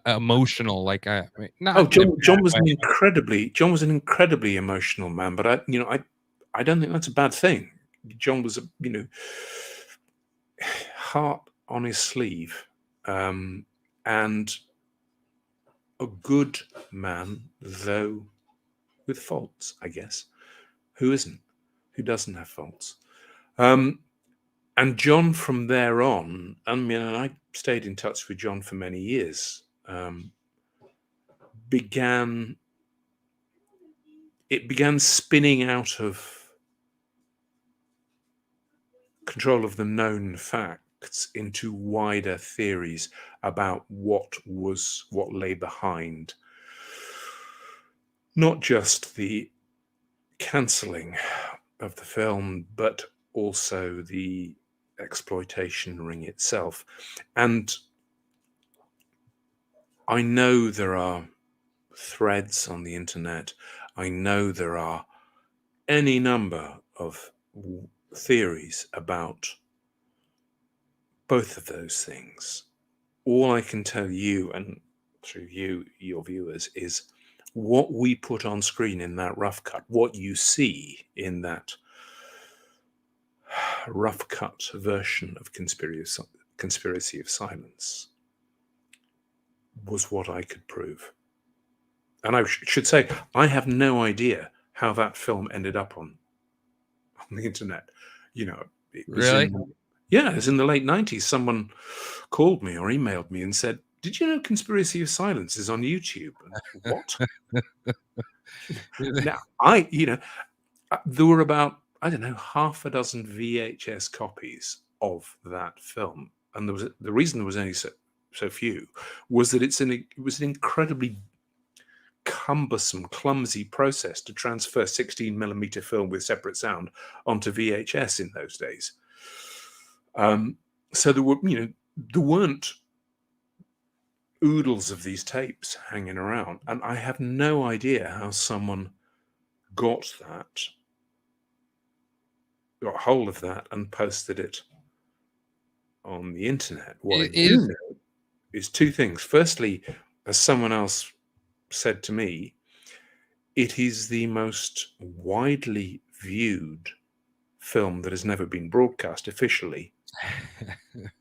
emotional, like not oh, in a John bad was way. an incredibly emotional man. But I don't think that's a bad thing. John was heart on his sleeve, and a good man, though with faults, I guess. Who isn't? Who doesn't have faults? And John, from there on, I mean, and I stayed in touch with John for many years. Began spinning out of control of the known facts into wider theories about what lay behind not just the cancelling of the film, but also the exploitation ring itself. And I know there are threads on the internet. I know there are any number of theories about both of those things. All I can tell you, and through you, your viewers, is what we put on screen in that rough cut, what you see in that rough cut version of Conspiracy of Silence was what I could prove. And I should say, I have no idea how that film ended up on the internet. It was Really? it was in the late 90s. Someone called me or emailed me and said, "Did you know Conspiracy of Silence is on YouTube?" And, what? Now, there were about, I don't know, half a dozen VHS copies of that film. And the reason there was only so few was that it was an incredibly cumbersome, clumsy process to transfer 16mm film with separate sound onto VHS in those days. So there weren't oodles of these tapes hanging around, and I have no idea how someone got hold of that and posted it on the internet. What I do know is two things. Firstly, as someone else said to me, it is the most widely viewed film that has never been broadcast officially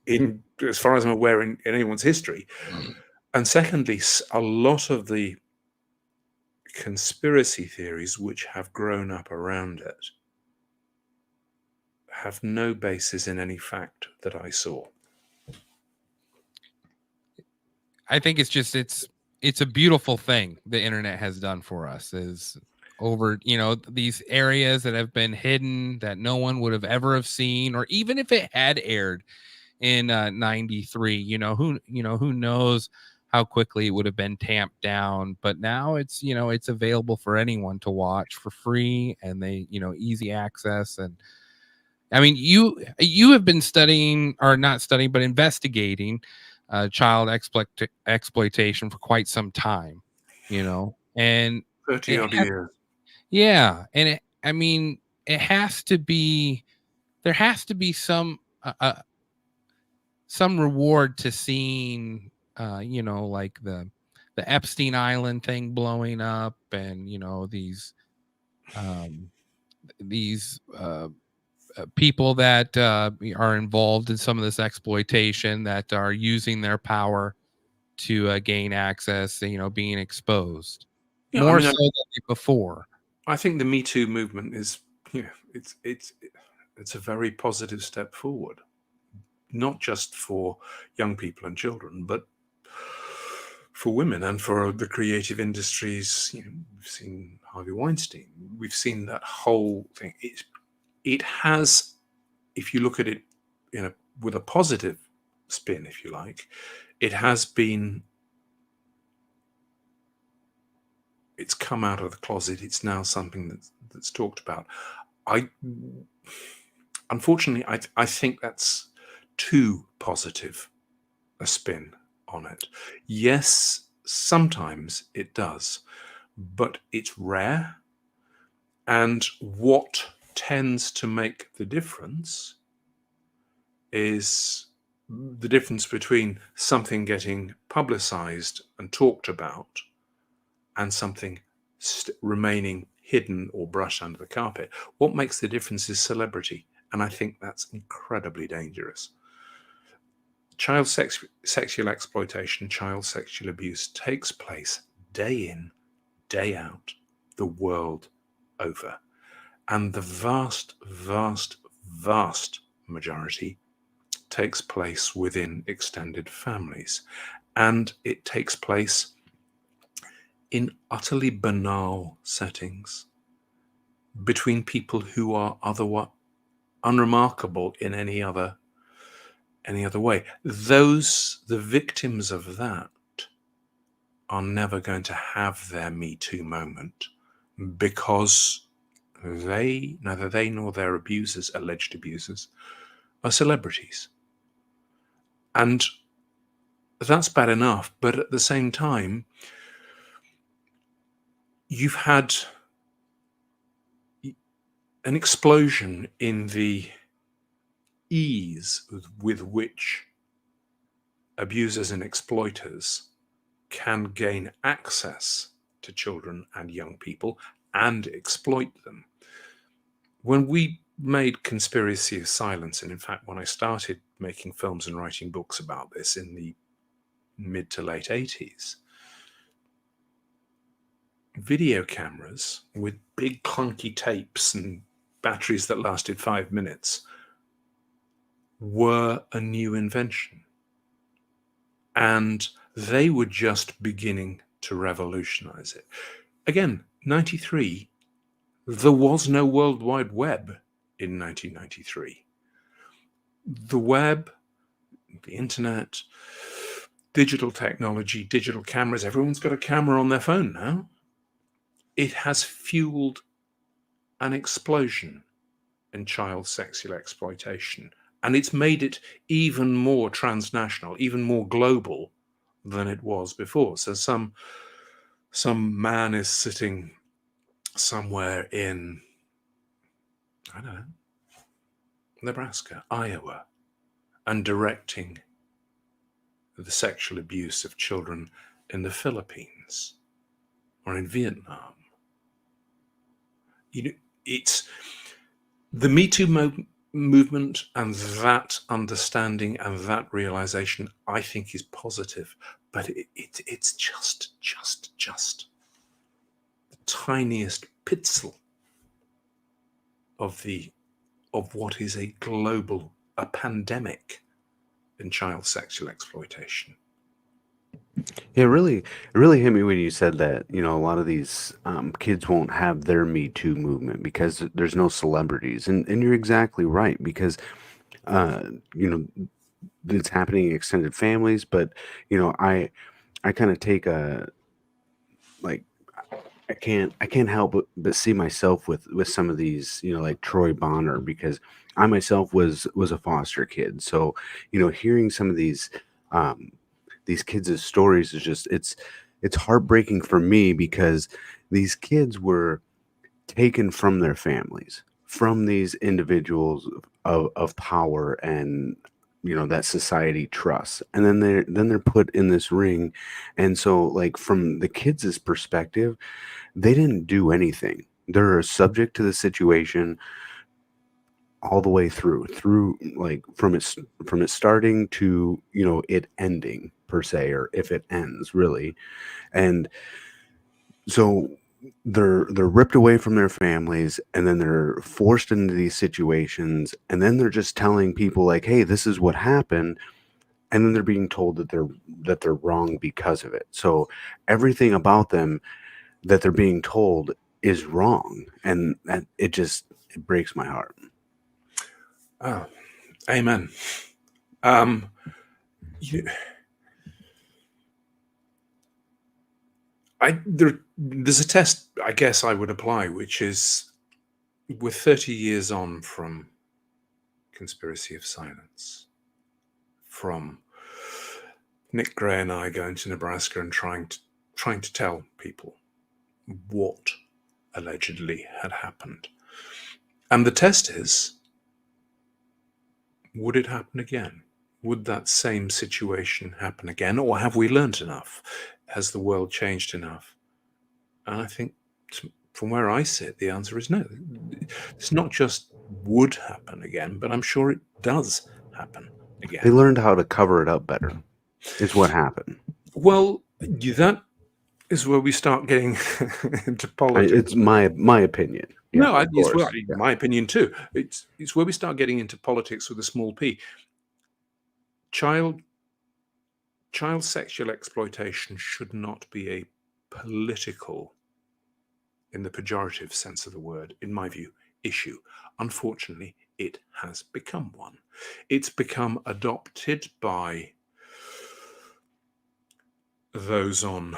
in, as far as I'm aware, in anyone's history. And secondly, a lot of the conspiracy theories which have grown up around it have no basis in any fact that I saw. I think it's a beautiful thing the internet has done for us, is over these areas that have been hidden that no one would have ever have seen, or even if it had aired in 93, who knows how quickly it would have been tamped down. But now it's available for anyone to watch for free, and they easy access. And I mean, you have been studying, or not studying, but investigating child exploitation for quite some time, and 30 odd years. Yeah. And it has to be, there has to be some reward to seeing, like the Epstein Island thing blowing up, and, these people that are involved in some of this exploitation, that are using their power to gain access, being exposed more so than before. I think the Me Too movement is, it's a very positive step forward, not just for young people and children, but for women and for the creative industries. We've seen Harvey Weinstein. We've seen that whole thing. It has, if you look at it with a positive spin, if you like, it has been, it's come out of the closet. It's now something that's talked about. Unfortunately, I think that's too positive a spin on it. Yes, sometimes it does, but it's rare, And what tends to make the difference is the difference between something getting publicized and talked about and something remaining hidden or brushed under the carpet. What makes the difference is celebrity. And I think that's incredibly dangerous. Child sexual exploitation, child sexual abuse takes place day in, day out, the world over. And the vast, vast, vast majority takes place within extended families. And it takes place in utterly banal settings between people who are otherwise unremarkable in any other way. The victims of that are never going to have their Me Too moment because neither they nor their abusers, alleged abusers, are celebrities. And that's bad enough, but at the same time, you've had an explosion in the ease with which abusers and exploiters can gain access to children and young people and exploit them. When we made Conspiracy of Silence, and in fact, when I started making films and writing books about this in the mid to late 80s, video cameras with big clunky tapes and batteries that lasted 5 minutes were a new invention. And they were just beginning to revolutionize it. Again, 93, there was no World Wide Web in 1993. The web, the internet, digital technology, digital cameras, everyone's got a camera on their phone now. It has fueled an explosion in child sexual exploitation. And it's made it even more transnational, even more global than it was before. So some man is sitting somewhere in, I don't know, Nebraska, Iowa, and directing the sexual abuse of children in the Philippines or in Vietnam. You know, it's the Me Too movement, and that understanding and that realization, I think, is positive, but it's just the tiniest pixel of what is a pandemic in child sexual exploitation. Yeah, it really hit me when you said that, a lot of these kids won't have their Me Too movement because there's no celebrities. And you're exactly right, because, uh, you know, it's happening in extended families. But, I kind of take like, I can't help but see myself with some of these, like Troy Bonner, because I myself was a foster kid. So, hearing some of these kids' stories is just it's heartbreaking for me, because these kids were taken from their families, from these individuals of power, and that society trusts, and then they're put in this ring. And so, like, from the kids' perspective, they didn't do anything. They're subject to the situation all the way through, like, from it starting to it ending, per se, or if it ends, really. And so they're ripped away from their families, and then they're forced into these situations, and then they're just telling people, like, hey, this is what happened. And then they're being told that they're wrong because of it. So everything about them that they're being told is wrong, and that it breaks my heart. Oh, amen. There's a test, I guess, I would apply, which is, we're 30 years on from Conspiracy of Silence, from Nick Gray and I going to Nebraska and trying to tell people what allegedly had happened. And the test is, would it happen again? Would that same situation happen again? Or have we learnt enough? Has the world changed enough? And I think from where I sit, the answer is no. It's not just would happen again, but I'm sure it does happen again. They learned how to cover it up better, is what happened. Well, that is where we start getting into politics. It's my opinion. Yeah, No, of it's course. my opinion too. It's where we start getting into politics with a small p. Child sexual exploitation should not be a political, in the pejorative sense of the word, in my view, issue. Unfortunately, it has become one. It's become adopted by those on,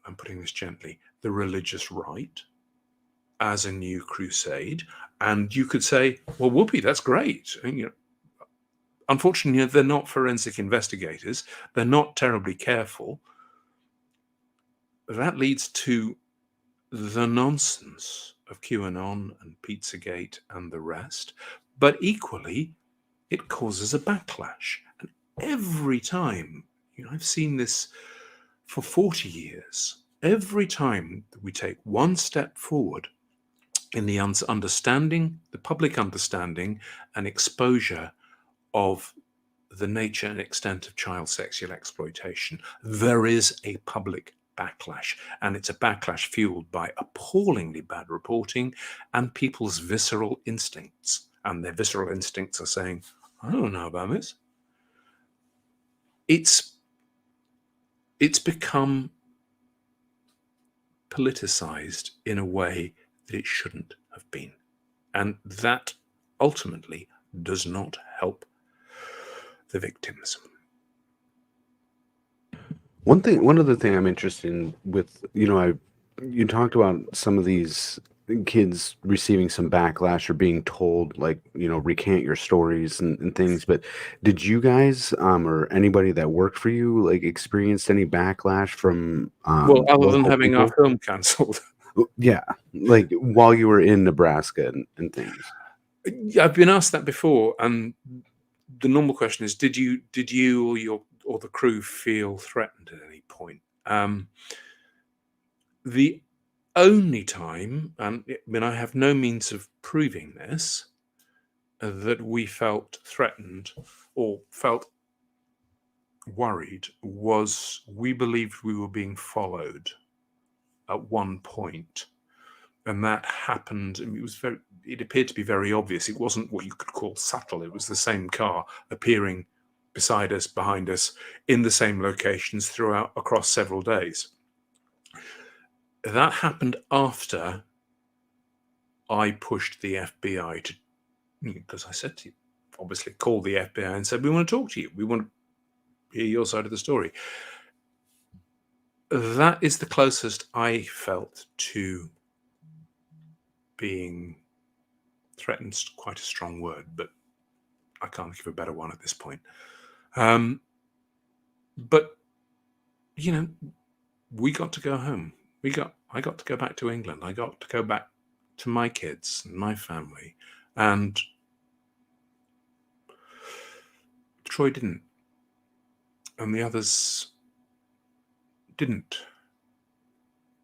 I'm putting this gently, the religious right as a new crusade. And you could say, well, whoopee, that's great. And, unfortunately, they're not forensic investigators. They're not terribly careful. That leads to the nonsense of QAnon and Pizzagate and the rest. But equally, it causes a backlash. And every time, I've seen this for 40 years, every time that we take one step forward in the understanding, the public understanding and exposure of the nature and extent of child sexual exploitation, there is a public backlash, and it's a backlash fueled by appallingly bad reporting and people's visceral instincts. And their visceral instincts are saying, I don't know about this. It's become politicized in a way that it shouldn't have been. And that ultimately does not help the victims. One other thing I'm interested in with, you talked about some of these kids receiving some backlash or being told, like, recant your stories and things, but did you guys or anybody that worked for you experienced any backlash from well, other than having people? our film cancelled? Yeah, while you were in Nebraska and things. I've been asked that before, and the normal question is, did you or the crew feel threatened at any point? The only time, and I have no means of proving this, that we felt threatened or felt worried was we believed we were being followed at one point. And that happened. It appeared to be very obvious. It wasn't what you could call subtle. It was the same car appearing beside us, behind us, in the same locations across several days. That happened after I pushed the FBI to, because I said to you, obviously called the FBI and said, we want to talk to you. We want to hear your side of the story. That is the closest I felt to being threatened. Quite a strong word, but I can't give a better one at this point. But we got to go home. I got to go back to England. I got to go back to my kids and my family, and Troy didn't, and the others didn't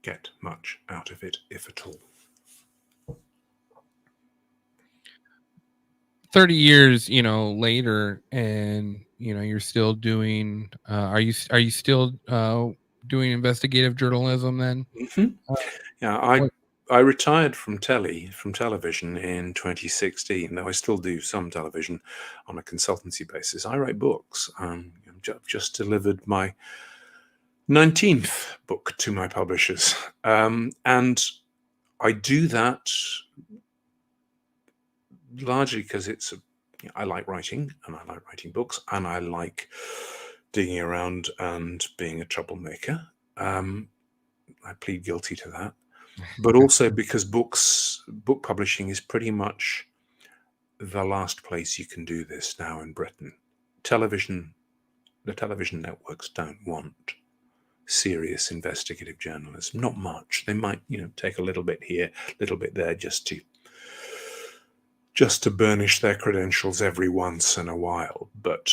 get much out of it, if at all. 30 years, later, and you're still doing. Are you still doing investigative journalism then? Mm-hmm. Yeah, I retired from television in 2016. Though I still do some television on a consultancy basis. I write books. I've just delivered my 19th book to my publishers, and I do that largely because I like writing, and I like writing books, and I like digging around and being a troublemaker. I plead guilty to that, but also because book publishing is pretty much the last place you can do this now in Britain. The television networks don't want serious investigative journalism. Not much. They might, take a little bit here, a little bit there, just to burnish their credentials every once in a while. But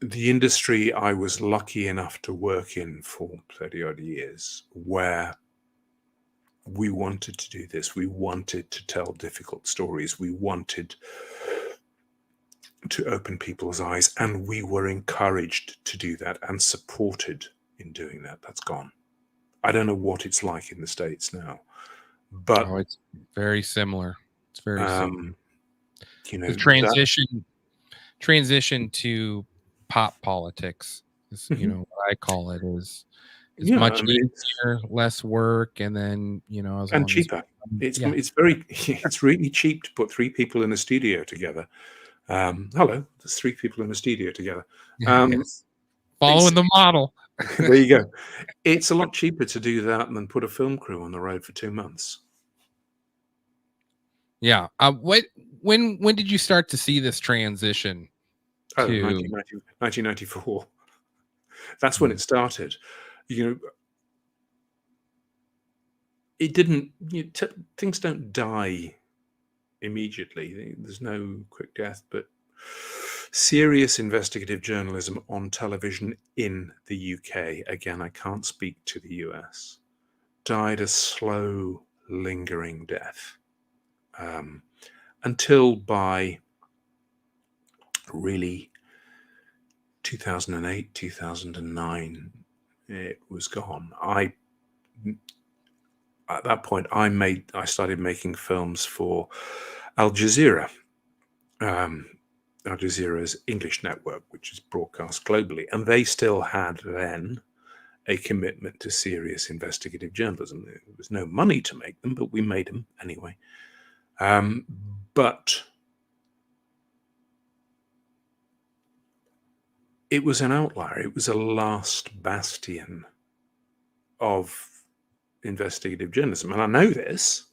the industry I was lucky enough to work in for 30 odd years, where we wanted to do this, we wanted to tell difficult stories, we wanted to open people's eyes, and we were encouraged to do that and supported in doing that. That's gone. I don't know what it's like in the States now, but it's very similar. It's very similar. The transition to pop politics is, what I call it, is much easier, less work, and then and cheaper. It's really cheap to put three people in a studio together. Hello, there's three people in a studio together. Yes. Following the model. There you go. It's a lot cheaper to do that than put a film crew on the road for 2 months. Yeah. When did you start to see this transition? 1994. That's when it started. It didn't. Things don't die immediately. There's no quick death, but serious investigative journalism on television in the UK, again, I can't speak to the US, died a slow, lingering death. Until by really 2008, 2009, it was gone. At that point, I started making films for Al Jazeera, Al Jazeera's English network, which is broadcast globally, and they still had then a commitment to serious investigative journalism. There was no money to make them, but we made them anyway. But it was an outlier. It was a last bastion of investigative journalism. And I know this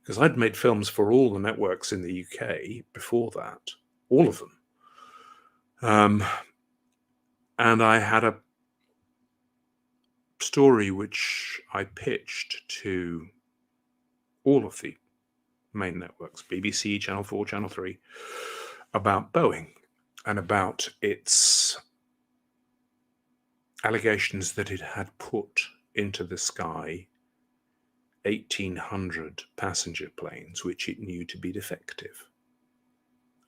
because I'd made films for all the networks in the UK before that, all of them. And I had a story which I pitched to all of the main networks, BBC, Channel 4, Channel 3, about Boeing and about its allegations that it had put into the sky 1,800 passenger planes, which it knew to be defective.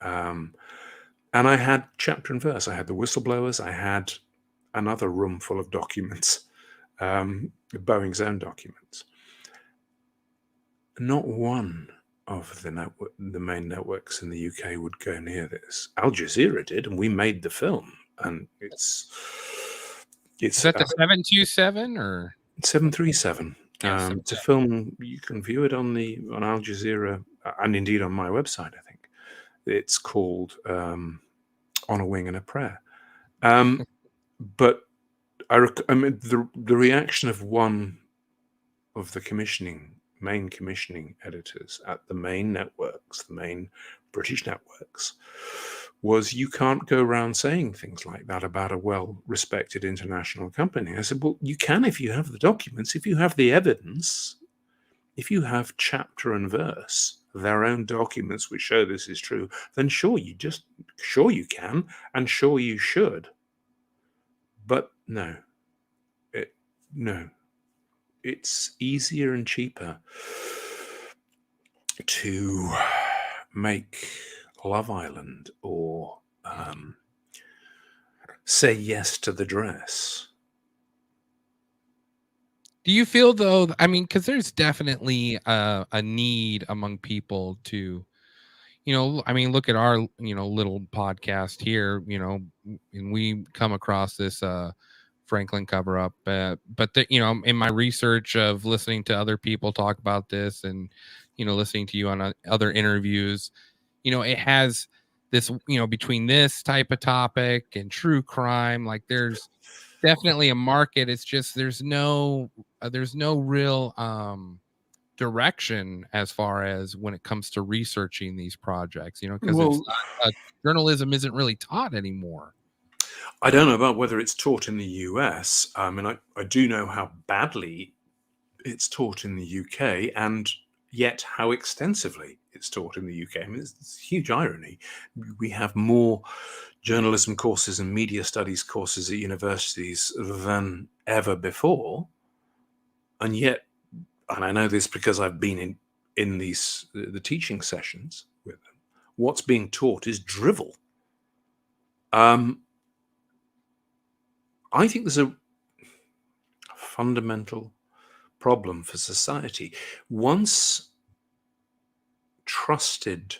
And I had chapter and verse. I had the whistleblowers. I had another room full of documents, Boeing's own documents. Not one of the main networks in the UK would go near this. Al Jazeera did, and we made the film. And it's is that the 727 or 737? It's a film. You can view it on Al Jazeera and indeed on my website. I think it's called "On a Wing and a Prayer." But the reaction of one of the main commissioning editors at the main networks, the main British networks, was, "You can't go around saying things like that about a well-respected international company." I said, "Well, you can if you have the documents, if you have the evidence, if you have chapter and verse, their own documents which show this is true, then sure you can, and sure you should." But no. It's easier and cheaper to make Love Island or Say Yes to the Dress. Do you feel though, because there's definitely a need among people to, look at our, little podcast here, and we come across this Franklin cover up, but in my research of listening to other people talk about this and, listening to you on other interviews, it has this, between this type of topic and true crime, like there's definitely a market. It's just, there's no real, direction as far as when it comes to researching these projects, because journalism isn't really taught anymore. I don't know about whether it's taught in the US. I mean, I do know how badly it's taught in the UK, and yet how extensively it's taught in the UK. I mean, it's a huge irony. We have more journalism courses and media studies courses at universities than ever before, and yet, and I know this because I've been in these the teaching sessions with them, what's being taught is drivel. I think there's a fundamental problem for society. Once trusted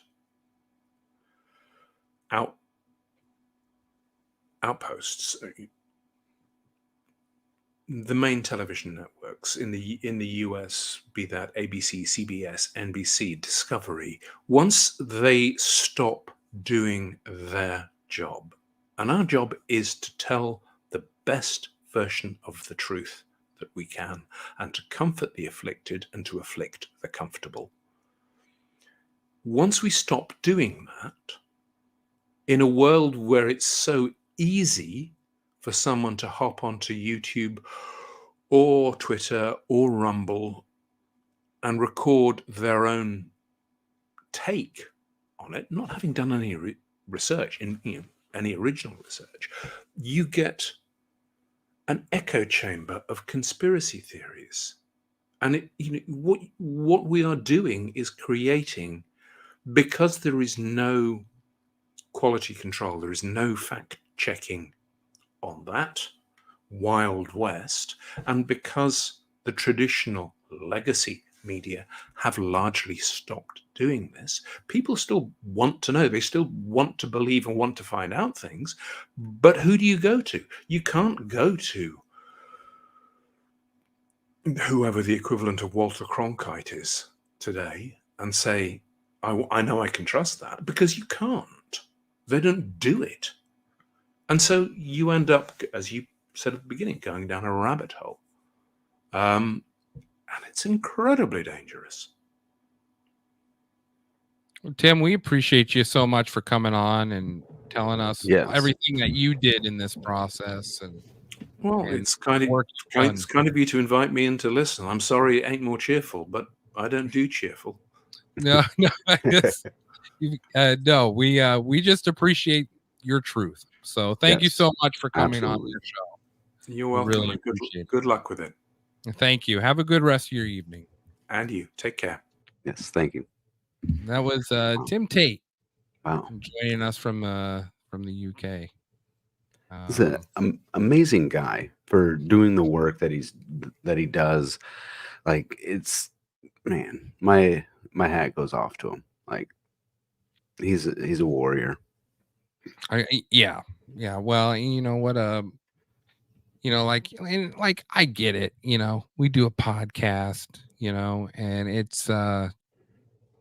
outposts, the main television networks in the US, be that ABC, CBS, NBC, Discovery, once they stop doing their job, and our job is to tell the best version of the truth that we can, and to comfort the afflicted and to afflict the comfortable. Once we stop doing that, in a world where it's so easy for someone to hop onto YouTube or Twitter or Rumble and record their own take on it, not having done any research, any original research, you get an echo chamber of conspiracy theories. And what we are doing is creating, because there is no quality control, there is no fact checking on that Wild West, and because the traditional legacy media have largely stopped doing this, people still want to know, they still want to believe and want to find out things, but who do you go to? You can't go to whoever the equivalent of Walter Cronkite is today and say, I know I can trust that, because you can't. They don't do it. And so you end up, as you said at the beginning, going down a rabbit hole. And it's incredibly dangerous. Well, Tim, we appreciate you so much for coming on and telling us everything that you did in this process. And it's kind of you to invite me in to listen. I'm sorry it ain't more cheerful, but I don't do cheerful. No, we just appreciate your truth. So thank you so much for coming on your show. You're welcome. Really appreciate it. Good luck with it. Thank you. Have a good rest of your evening. And you. Take care. Yes, thank you. That was Tim Tate. Wow. Joining us from the UK. He's an amazing guy for doing the work that he does. Like, it's, man, my hat goes off to him. Like, he's a warrior. Yeah. Well, you know what? Like I get it. We do a podcast. And it's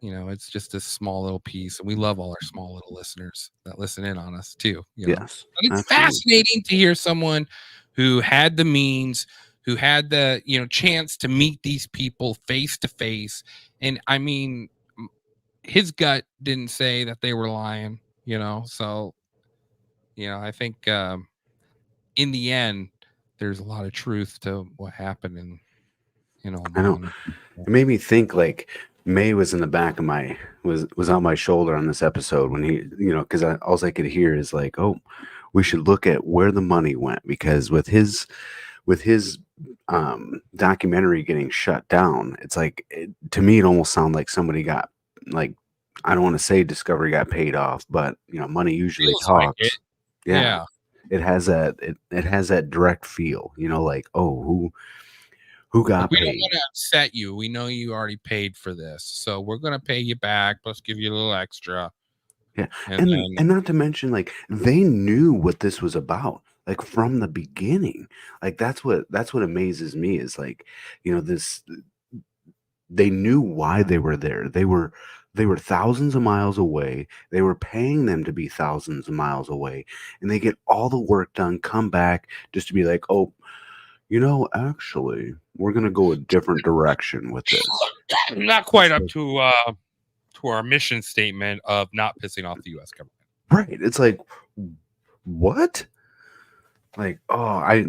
it's just a small little piece, and we love all our small little listeners that listen in on us too. Yes, but it's fascinating to hear someone who had the means, who had the chance to meet these people face to face, and I mean, his gut didn't say that they were lying. So I think in the end, there's a lot of truth to what happened in I know. It made me think, like, May was in the back of was on my shoulder on this episode when he, because all I could hear is like, oh, we should look at where the money went, because with his documentary getting shut down, it's like, to me, it almost sounded like somebody got, like, I don't want to say Discovery got paid off, but money usually talks. Like Yeah. It has that it has that direct feel, like, oh, who got paid? We don't want to upset you. We know you already paid for this, so we're going to pay you back. Let's give you a little extra. Yeah, and not to mention, like, they knew what this was about, like, from the beginning. Like, that's what amazes me is, like, this. They knew why they were there. They were thousands of miles away. They were paying them to be thousands of miles away, and they get all the work done, come back just to be like, oh, actually, we're going to go a different direction with this. Not quite up to our mission statement of not pissing off the U.S. government. Right. It's like, what? Like, oh, I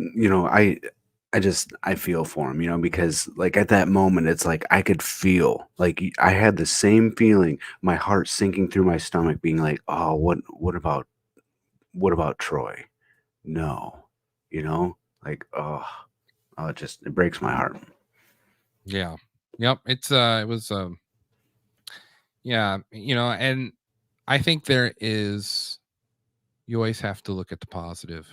feel for him, because like at that moment, it's like I could feel like I had the same feeling, my heart sinking through my stomach, being like, oh, what about Troy? No, like, it breaks my heart. Yeah. Yep. It was, yeah, and I think you always have to look at the positive.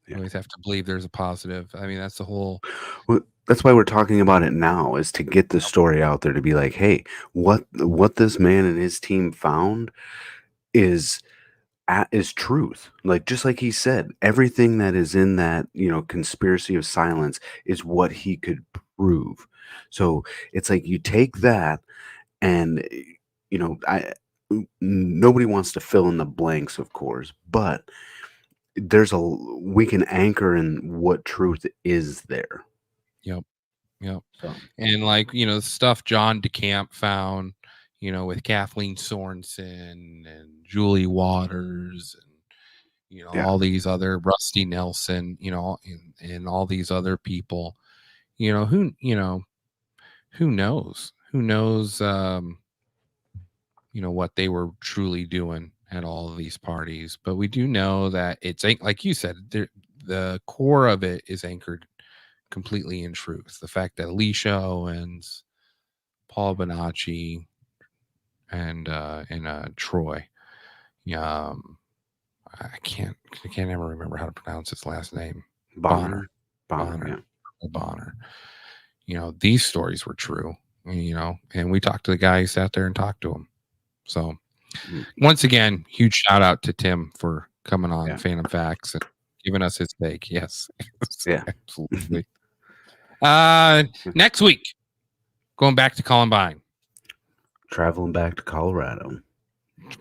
You Yeah. always have to believe there's a positive. I mean, that's the whole. Well, that's why we're talking about it now, is to get the story out there, to be like, hey, what this man and his team found is truth. Like, just like he said, everything that is in that, conspiracy of silence is what he could prove. So it's like you take that and, nobody wants to fill in the blanks, of course, but we can anchor in what truth is there. Yep. So, And like, stuff John DeCamp found, with Kathleen Sorensen and Julie Waters and, yeah. all these other Rusty Nelson, and all these other people, who knows, what they were truly doing at all of these parties. But we do know that it's like you said, the core of it is anchored completely in truth. The fact that Alicia Owens, Paul Bonacci, and Troy, I can't ever remember how to pronounce his last name. Bonner. Bonner. These stories were true, and we talked to the guy who sat there and talked to him. So once again, huge shout out to Tim for coming on Phantom Facts and giving us his take. Yes. Yeah. Absolutely. Next week, going back to Columbine. Traveling back to Colorado.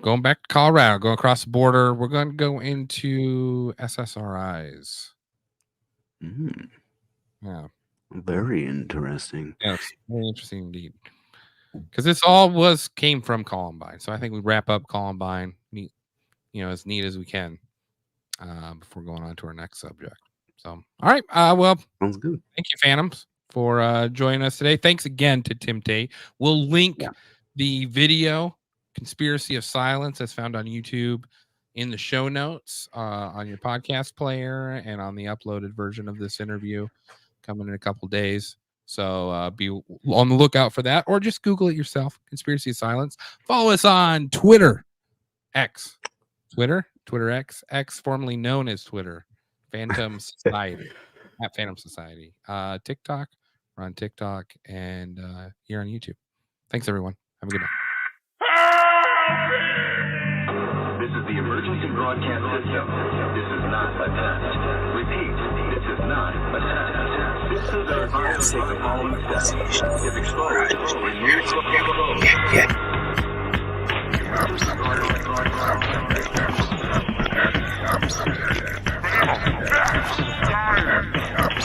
Going back to Colorado, going across the border. We're going to go into SSRIs. Yeah. Very interesting. Yes, very interesting indeed. Because this all came from Columbine. So I think we wrap up Columbine, as neat as we can before going on to our next subject. So, all right. Well, sounds good. Thank you, Phantoms, for joining us today. Thanks again to Tim Tate. We'll link the video, Conspiracy of Silence, that's found on YouTube, in the show notes on your podcast player and on the uploaded version of this interview coming in a couple days. So be on the lookout for that, or just Google it yourself, Conspiracy of Silence. Follow us on Twitter X, formerly known as Twitter, Phantom Society, at Phantom Society. TikTok, we're on TikTok, and here on YouTube. Thanks, everyone. Have a good night. This is the emergency broadcast system. This is not a test. Repeat, this is not a test. This is our advice to take the following steps. If exposed, remove the